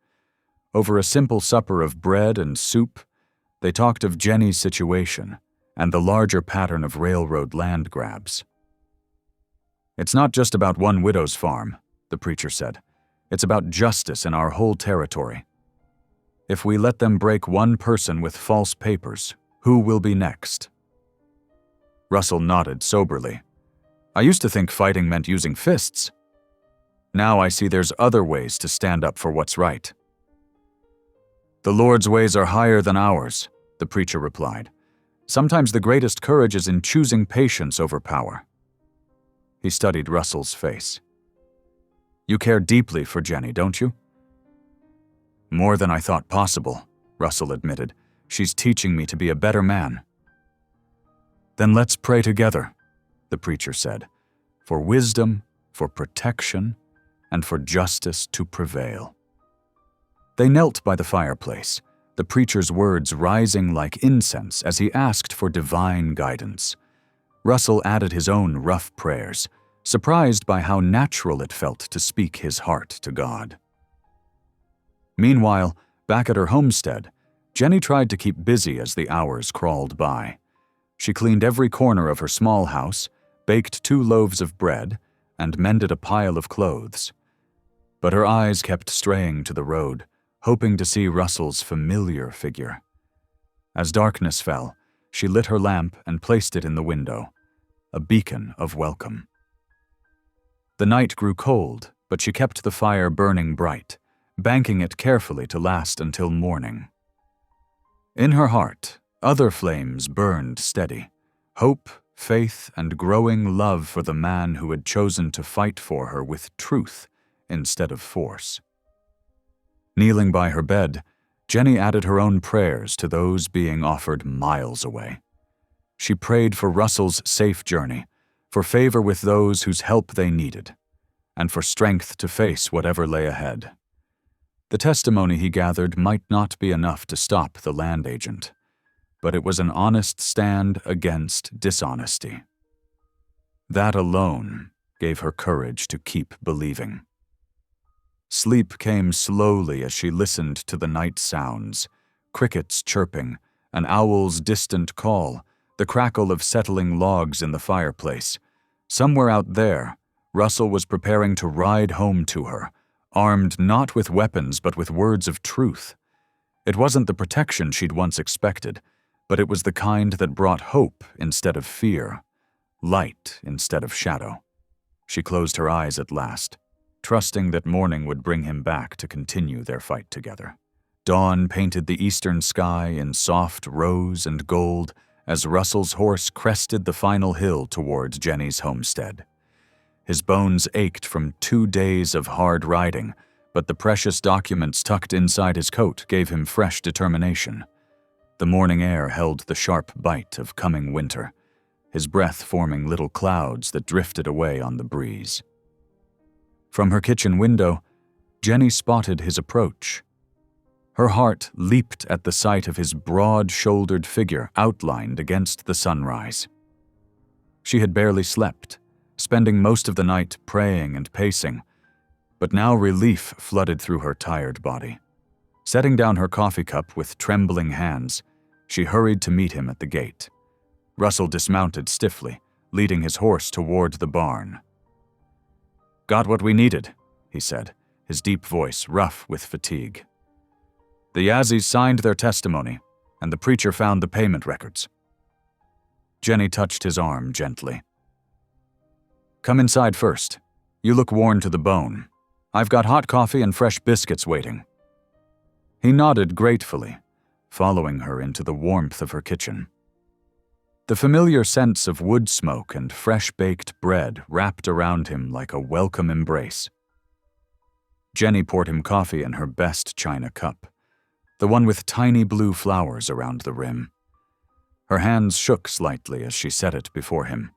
Over a simple supper of bread and soup, they talked of Jenny's situation and the larger pattern of railroad land grabs. "It's not just about one widow's farm," the preacher said. "It's about justice in our whole territory. If we let them break one person with false papers, who will be next?" Russell nodded soberly. "I used to think fighting meant using fists. Now I see there's other ways to stand up for what's right." "The Lord's ways are higher than ours," the preacher replied. Sometimes the greatest courage is in choosing patience over power. He studied Russell's face. You care deeply for Jenny, don't you? More than I thought possible, Russell admitted. She's teaching me to be a better man. Then let's pray together, the preacher said, for wisdom, for protection, and for justice to prevail. They knelt by the fireplace, the preacher's words rising like incense as he asked for divine guidance. Russell added his own rough prayers, surprised by how natural it felt to speak his heart to God. Meanwhile, back at her homestead, Jenny tried to keep busy as the hours crawled by. She cleaned every corner of her small house, baked 2 loaves of bread, and mended a pile of clothes. But her eyes kept straying to the road, hoping to see Russell's familiar figure. As darkness fell, she lit her lamp and placed it in the window, a beacon of welcome. The night grew cold, but she kept the fire burning bright, banking it carefully to last until morning. In her heart, other flames burned steady, hope, faith, and growing love for the man who had chosen to fight for her with truth instead of force. Kneeling by her bed, Jenny added her own prayers to those being offered miles away. She prayed for Russell's safe journey, for favor with those whose help they needed, and for strength to face whatever lay ahead. The testimony he gathered might not be enough to stop the land agent, but it was an honest stand against dishonesty. That alone gave her courage to keep believing. Sleep came slowly as she listened to the night sounds, crickets chirping, an owl's distant call, the crackle of settling logs in the fireplace. Somewhere out there, Russell was preparing to ride home to her, armed not with weapons but with words of truth. It wasn't the protection she'd once expected, but it was the kind that brought hope instead of fear, light instead of shadow. She closed her eyes at last, trusting that morning would bring him back to continue their fight together. Dawn painted the eastern sky in soft rose and gold as Russell's horse crested the final hill towards Jenny's homestead. His bones ached from 2 days of hard riding, but the precious documents tucked inside his coat gave him fresh determination. The morning air held the sharp bite of coming winter, his breath forming little clouds that drifted away on the breeze. From her kitchen window, Jenny spotted his approach. Her heart leaped at the sight of his broad-shouldered figure outlined against the sunrise. She had barely slept, spending most of the night praying and pacing, but now relief flooded through her tired body. Setting down her coffee cup with trembling hands, she hurried to meet him at the gate. Russell dismounted stiffly, leading his horse toward the barn. "Got what we needed," he said, his deep voice rough with fatigue. "The Yazzies signed their testimony, and the preacher found the payment records." Jenny touched his arm gently. "Come inside first. You look worn to the bone. I've got hot coffee and fresh biscuits waiting." He nodded gratefully, following her into the warmth of her kitchen. The familiar scents of wood smoke and fresh-baked bread wrapped around him like a welcome embrace. Jenny poured him coffee in her best china cup, the one with tiny blue flowers around the rim. Her hands shook slightly as she set it before him.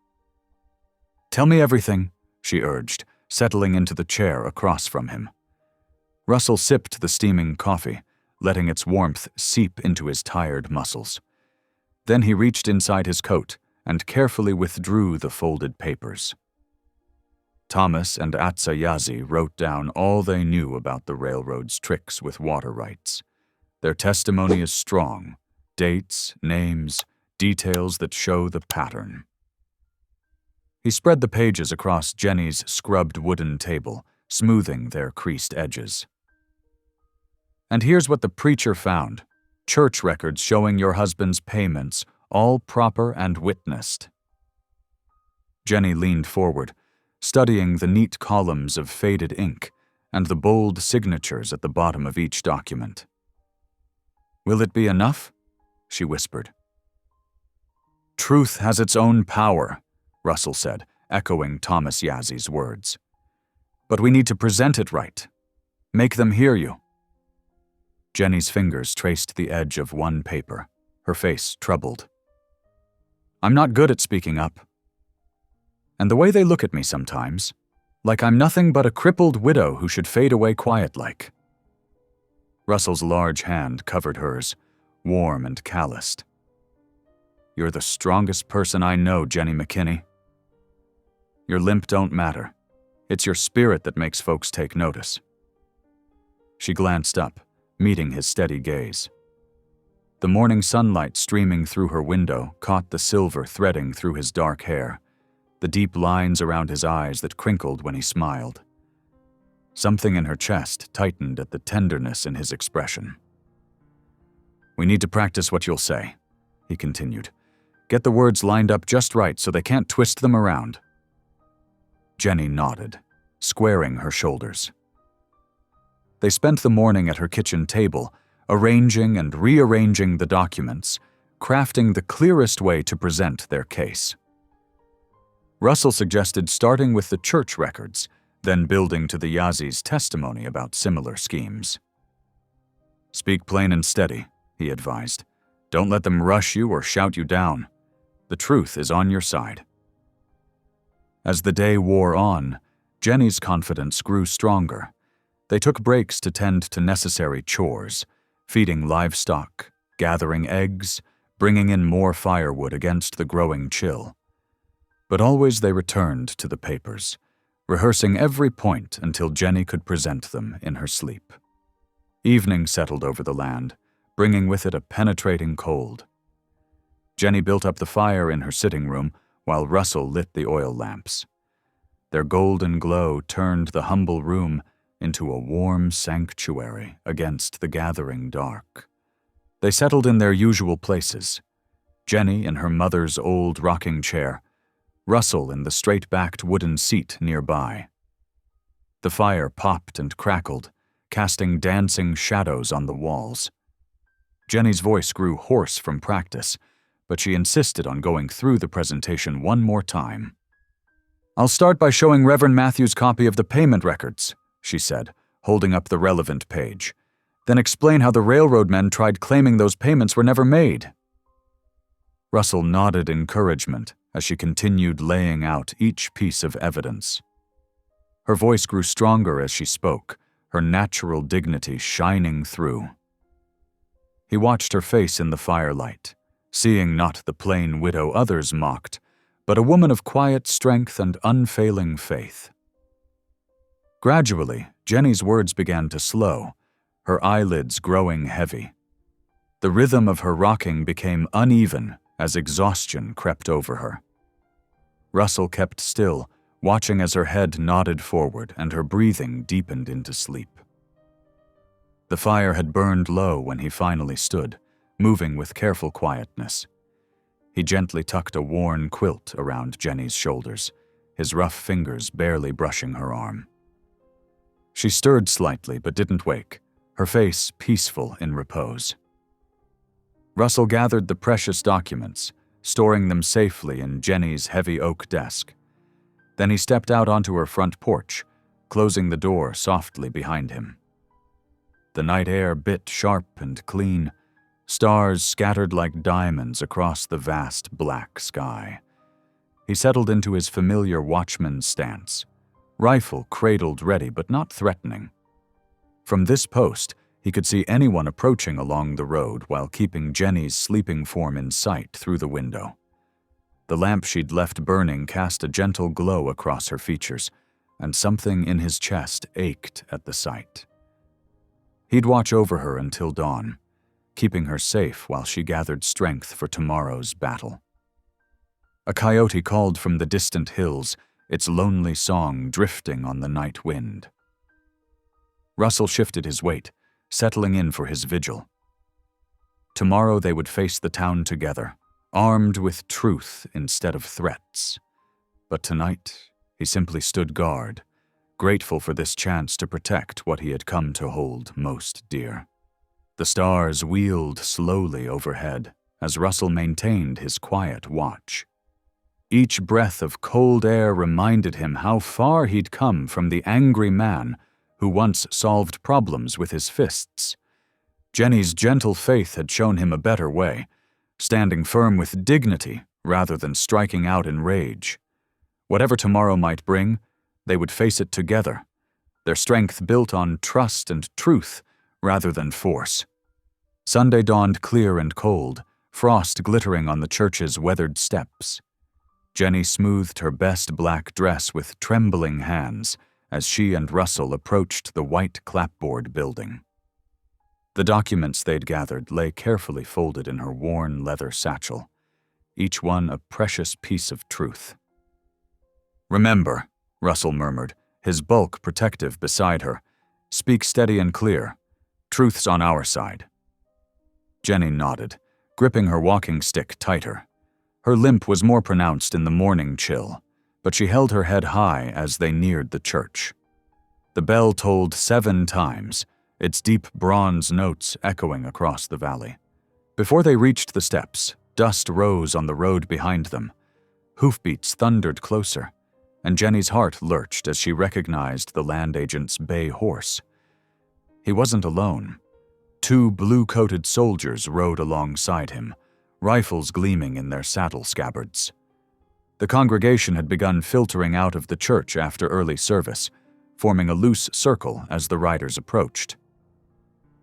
"Tell me everything," she urged, settling into the chair across from him. Russell sipped the steaming coffee, letting its warmth seep into his tired muscles. Then he reached inside his coat and carefully withdrew the folded papers. Thomas and Atza Yazzie wrote down all they knew about the railroad's tricks with water rights. Their testimony is strong, dates, names, details that show the pattern. He spread the pages across Jenny's scrubbed wooden table, smoothing their creased edges. "And here's what the preacher found. Church records showing your husband's payments, all proper and witnessed." Jenny leaned forward, studying the neat columns of faded ink and the bold signatures at the bottom of each document. "Will it be enough?" she whispered. "Truth has its own power," Russell said, echoing Thomas Yazzi's words. "But we need to present it right. Make them hear you." Jenny's fingers traced the edge of one paper, her face troubled. "I'm not good at speaking up. And the way they look at me sometimes, like I'm nothing but a crippled widow who should fade away quiet-like." Russell's large hand covered hers, warm and calloused. "You're the strongest person I know, Jenny McKinney. Your limp don't matter. It's your spirit that makes folks take notice." She glanced up, meeting his steady gaze. The morning sunlight streaming through her window caught the silver threading through his dark hair, the deep lines around his eyes that crinkled when he smiled. Something in her chest tightened at the tenderness in his expression. "We need to practice what you'll say," he continued. "Get the words lined up just right so they can't twist them around." Jenny nodded, squaring her shoulders. They spent the morning at her kitchen table, arranging and rearranging the documents, crafting the clearest way to present their case. Russell suggested starting with the church records, then building to the Yazzi's testimony about similar schemes. "Speak plain and steady," he advised. "Don't let them rush you or shout you down. The truth is on your side." As the day wore on, Jenny's confidence grew stronger. They took breaks to tend to necessary chores, feeding livestock, gathering eggs, bringing in more firewood against the growing chill. But always they returned to the papers, rehearsing every point until Jenny could present them in her sleep. Evening settled over the land, bringing with it a penetrating cold. Jenny built up the fire in her sitting room while Russell lit the oil lamps. Their golden glow turned the humble room into a warm sanctuary against the gathering dark. They settled in their usual places, Jenny in her mother's old rocking chair, Russell in the straight-backed wooden seat nearby. The fire popped and crackled, casting dancing shadows on the walls. Jenny's voice grew hoarse from practice, but she insisted on going through the presentation one more time. "I'll start by showing Reverend Matthew's copy of the payment records," she said, holding up the relevant page. "Then explain how the railroad men tried claiming those payments were never made." Russell nodded encouragement as she continued laying out each piece of evidence. Her voice grew stronger as she spoke, her natural dignity shining through. He watched her face in the firelight, seeing not the plain widow others mocked, but a woman of quiet strength and unfailing faith. Gradually, Jenny's words began to slow, her eyelids growing heavy. The rhythm of her rocking became uneven as exhaustion crept over her. Russell kept still, watching as her head nodded forward and her breathing deepened into sleep. The fire had burned low when he finally stood, moving with careful quietness. He gently tucked a worn quilt around Jenny's shoulders, his rough fingers barely brushing her arm. She stirred slightly but didn't wake, her face peaceful in repose. Russell gathered the precious documents, storing them safely in Jenny's heavy oak desk. Then he stepped out onto her front porch, closing the door softly behind him. The night air bit sharp and clean, stars scattered like diamonds across the vast black sky. He settled into his familiar watchman's stance, rifle cradled ready but not threatening. From this post, he could see anyone approaching along the road while keeping Jenny's sleeping form in sight through the window. The lamp she'd left burning cast a gentle glow across her features, and something in his chest ached at the sight. He'd watch over her until dawn, keeping her safe while she gathered strength for tomorrow's battle. A coyote called from the distant hills, its lonely song drifting on the night wind. Russell shifted his weight, settling in for his vigil. Tomorrow they would face the town together, armed with truth instead of threats. But tonight, he simply stood guard, grateful for this chance to protect what he had come to hold most dear. The stars wheeled slowly overhead, as Russell maintained his quiet watch. Each breath of cold air reminded him how far he'd come from the angry man who once solved problems with his fists. Jenny's gentle faith had shown him a better way, standing firm with dignity rather than striking out in rage. Whatever tomorrow might bring, they would face it together, their strength built on trust and truth rather than force. Sunday dawned clear and cold, frost glittering on the church's weathered steps. Jenny smoothed her best black dress with trembling hands as she and Russell approached the white clapboard building. The documents they'd gathered lay carefully folded in her worn leather satchel, each one a precious piece of truth. "Remember," Russell murmured, his bulk protective beside her, "speak steady and clear. Truth's on our side." Jenny nodded, gripping her walking stick tighter. Her limp was more pronounced in the morning chill, but she held her head high as they neared the church. The bell tolled 7 times, its deep bronze notes echoing across the valley. Before they reached the steps, dust rose on the road behind them. Hoofbeats thundered closer, and Jenny's heart lurched as she recognized the land agent's bay horse. He wasn't alone. 2 blue-coated soldiers rode alongside him, rifles gleaming in their saddle scabbards. The congregation had begun filtering out of the church after early service, forming a loose circle as the riders approached.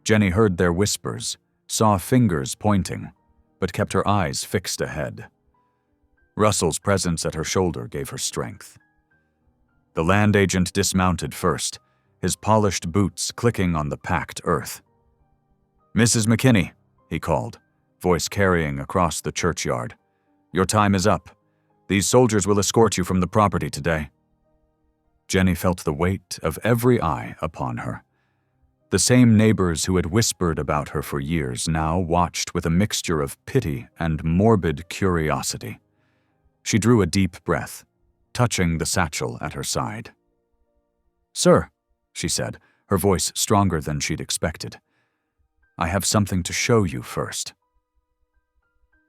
Jenny heard their whispers, saw fingers pointing, but kept her eyes fixed ahead. Russell's presence at her shoulder gave her strength. The land agent dismounted first, his polished boots clicking on the packed earth. "Mrs. McKinney," he called, voice carrying across the churchyard. "Your time is up. These soldiers will escort you from the property today." Jenny felt the weight of every eye upon her. The same neighbors who had whispered about her for years now watched with a mixture of pity and morbid curiosity. She drew a deep breath, touching the satchel at her side. "Sir," she said, her voice stronger than she'd expected, "I have something to show you first."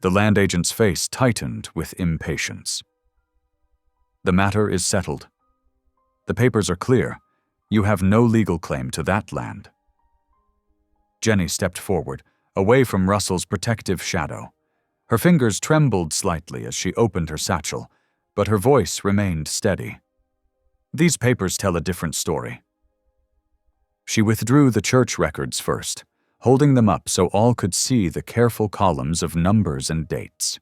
The land agent's face tightened with impatience. "The matter is settled. The papers are clear. You have no legal claim to that land." Jenny stepped forward, away from Russell's protective shadow. Her fingers trembled slightly as she opened her satchel, but her voice remained steady. "These papers tell a different story." She withdrew the church records first, holding them up so all could see the careful columns of numbers and dates.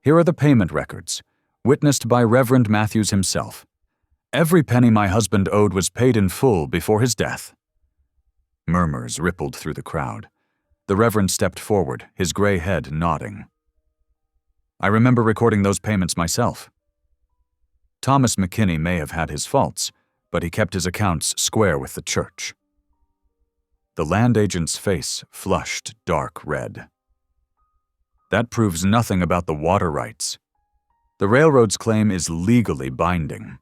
"Here are the payment records, witnessed by Reverend Matthews himself. Every penny my husband owed was paid in full before his death." Murmurs rippled through the crowd. The Reverend stepped forward, his gray head nodding. "I remember recording those payments myself. Thomas McKinney may have had his faults, but he kept his accounts square with the church." The land agent's face flushed dark red. "That proves nothing about the water rights. The railroad's claim is legally binding."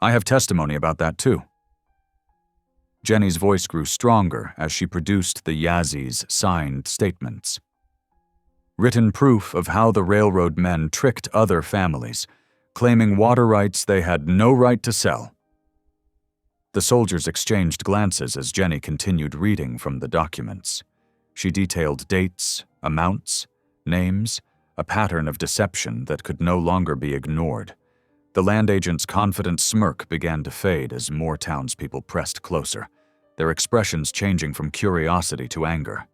"I have testimony about that too." Jenny's voice grew stronger as she produced the Yazzi's signed statements. Written proof of how the railroad men tricked other families, claiming water rights they had no right to sell. The soldiers exchanged glances as Jenny continued reading from the documents. She detailed dates, amounts, names, a pattern of deception that could no longer be ignored. The land agent's confident smirk began to fade as more townspeople pressed closer, their expressions changing from curiosity to anger.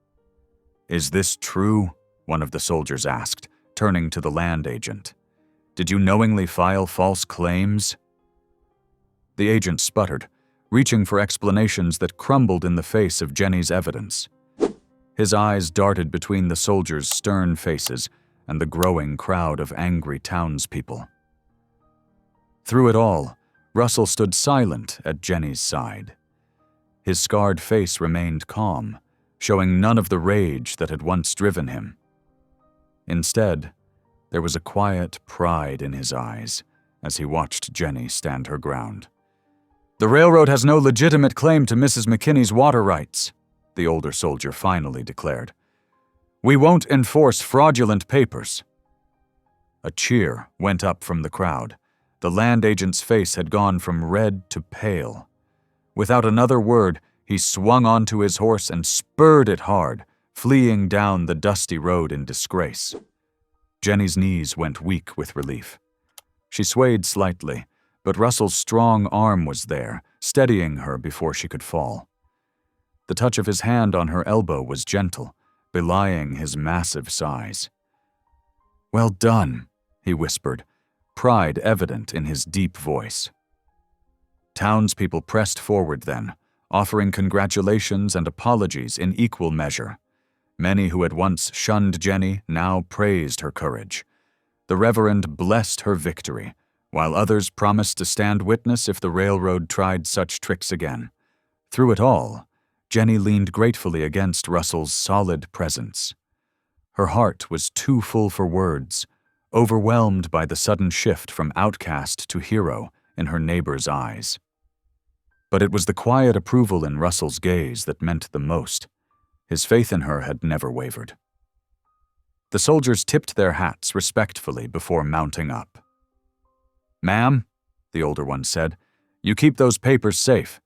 "Is this true?" one of the soldiers asked, turning to the land agent. "Did you knowingly file false claims?" The agent sputtered, reaching for explanations that crumbled in the face of Jenny's evidence. His eyes darted between the soldiers' stern faces and the growing crowd of angry townspeople. Through it all, Russell stood silent at Jenny's side. His scarred face remained calm, showing none of the rage that had once driven him. Instead, there was a quiet pride in his eyes as he watched Jenny stand her ground. "The railroad has no legitimate claim to Mrs. McKinney's water rights," the older soldier finally declared. We won't enforce fraudulent papers." A cheer went up from the crowd. The land agent's face had gone from red to pale. Without another word, he swung onto his horse and spurred it hard, fleeing down the dusty road in disgrace. Jenny's knees went weak with relief. She swayed slightly, but Russell's strong arm was there, steadying her before she could fall. The touch of his hand on her elbow was gentle, belying his massive size. "Well done," he whispered, pride evident in his deep voice. Townspeople pressed forward then, offering congratulations and apologies in equal measure. Many who had once shunned Jenny now praised her courage. The Reverend blessed her victory, while others promised to stand witness if the railroad tried such tricks again. Through it all, Jenny leaned gratefully against Russell's solid presence. Her heart was too full for words, overwhelmed by the sudden shift from outcast to hero in her neighbor's eyes. But it was the quiet approval in Russell's gaze that meant the most. His faith in her had never wavered. The soldiers tipped their hats respectfully before mounting up. "Ma'am," the older one said, "you keep those papers safe.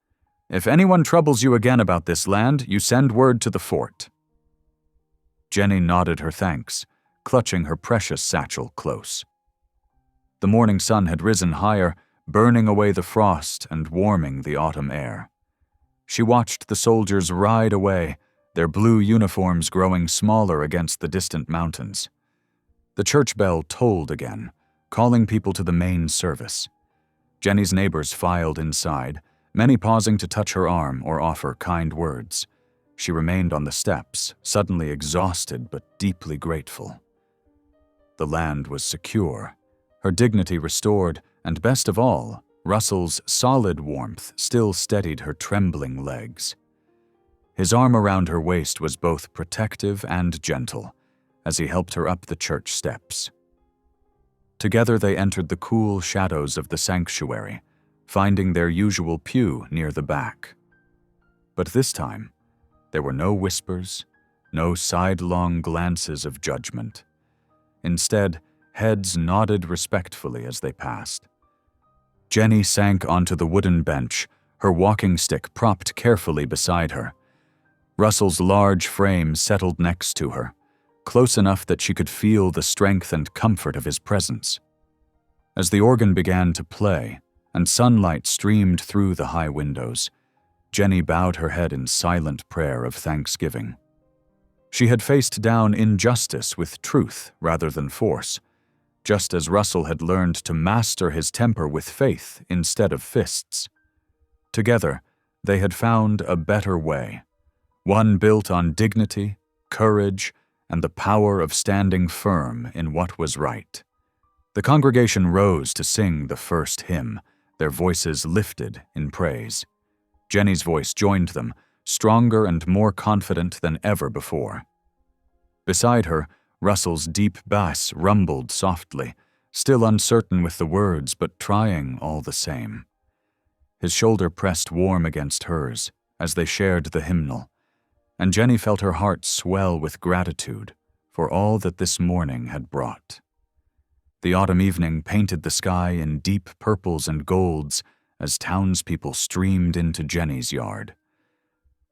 If anyone troubles you again about this land, you send word to the fort." Jenny nodded her thanks, clutching her precious satchel close. The morning sun had risen higher, burning away the frost and warming the autumn air. She watched the soldiers ride away, their blue uniforms growing smaller against the distant mountains. The church bell tolled again, calling people to the main service. Jenny's neighbors filed inside, many pausing to touch her arm or offer kind words. She remained on the steps, suddenly exhausted but deeply grateful. The land was secure, her dignity restored, and best of all, Russell's solid warmth still steadied her trembling legs. His arm around her waist was both protective and gentle, as he helped her up the church steps. Together they entered the cool shadows of the sanctuary, finding their usual pew near the back. But this time, there were no whispers, no sidelong glances of judgment. Instead, heads nodded respectfully as they passed. Jenny sank onto the wooden bench, her walking stick propped carefully beside her. Russell's large frame settled next to her, close enough that she could feel the strength and comfort of his presence. As the organ began to play, and sunlight streamed through the high windows, Jenny bowed her head in silent prayer of thanksgiving. She had faced down injustice with truth rather than force, just as Russell had learned to master his temper with faith instead of fists. Together, they had found a better way, one built on dignity, courage, and the power of standing firm in what was right. The congregation rose to sing the first hymn, their voices lifted in praise. Jenny's voice joined them, stronger and more confident than ever before. Beside her, Russell's deep bass rumbled softly, still uncertain with the words but trying all the same. His shoulder pressed warm against hers as they shared the hymnal, and Jenny felt her heart swell with gratitude for all that this morning had brought. The autumn evening painted the sky in deep purples and golds as townspeople streamed into Jenny's yard.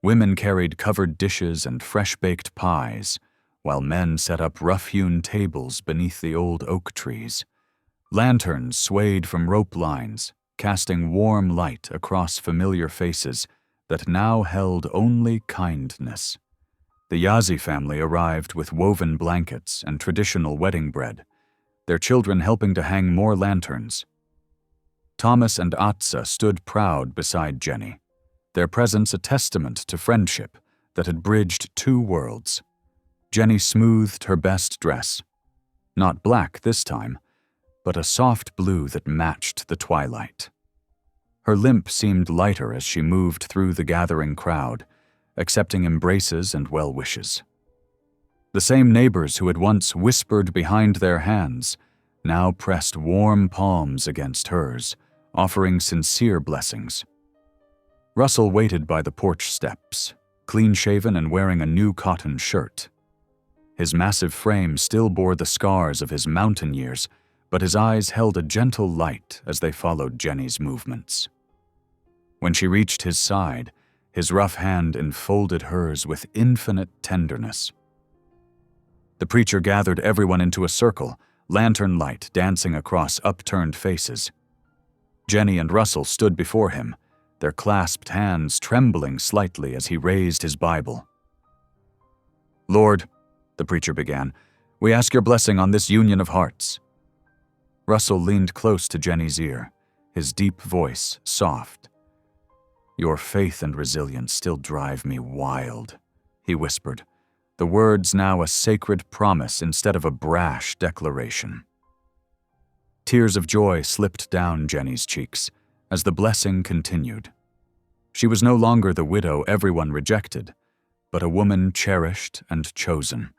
Women carried covered dishes and fresh-baked pies, while men set up rough-hewn tables beneath the old oak trees. Lanterns swayed from rope lines, casting warm light across familiar faces that now held only kindness. The Yazzie family arrived with woven blankets and traditional wedding bread, their children helping to hang more lanterns. Thomas and Atza stood proud beside Jenny, their presence a testament to friendship that had bridged two worlds. Jenny smoothed her best dress, not black this time, but a soft blue that matched the twilight. Her limp seemed lighter as she moved through the gathering crowd, accepting embraces and well wishes. The same neighbors who had once whispered behind their hands now pressed warm palms against hers, offering sincere blessings. Russell waited by the porch steps, clean-shaven and wearing a new cotton shirt. His massive frame still bore the scars of his mountain years, but his eyes held a gentle light as they followed Jenny's movements. When she reached his side, his rough hand enfolded hers with infinite tenderness. The preacher gathered everyone into a circle, lantern light dancing across upturned faces. Jenny and Russell stood before him, their clasped hands trembling slightly as he raised his Bible. "Lord," the preacher began, "we ask your blessing on this union of hearts." Russell leaned close to Jenny's ear, his deep voice soft. "Your faith and resilience still drive me wild," he whispered, the words now a sacred promise instead of a brash declaration. Tears of joy slipped down Jenny's cheeks as the blessing continued. She was no longer the widow everyone rejected, but a woman cherished and chosen.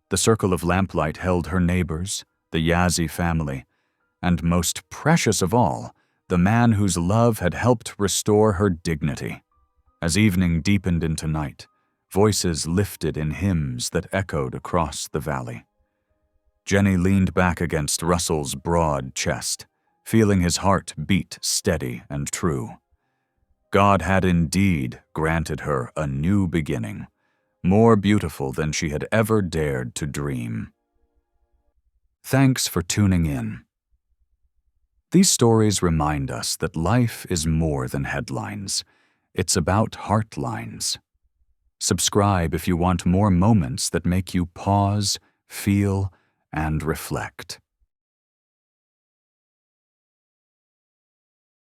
The circle of lamplight held her neighbors, the Yazzie family, and most precious of all, the man whose love had helped restore her dignity. As evening deepened into night, voices lifted in hymns that echoed across the valley. Jenny leaned back against Russell's broad chest, feeling his heart beat steady and true. God had indeed granted her a new beginning, more beautiful than she had ever dared to dream. Thanks for tuning in. These stories remind us that life is more than headlines. It's about heartlines. Subscribe if you want more moments that make you pause, feel, and reflect.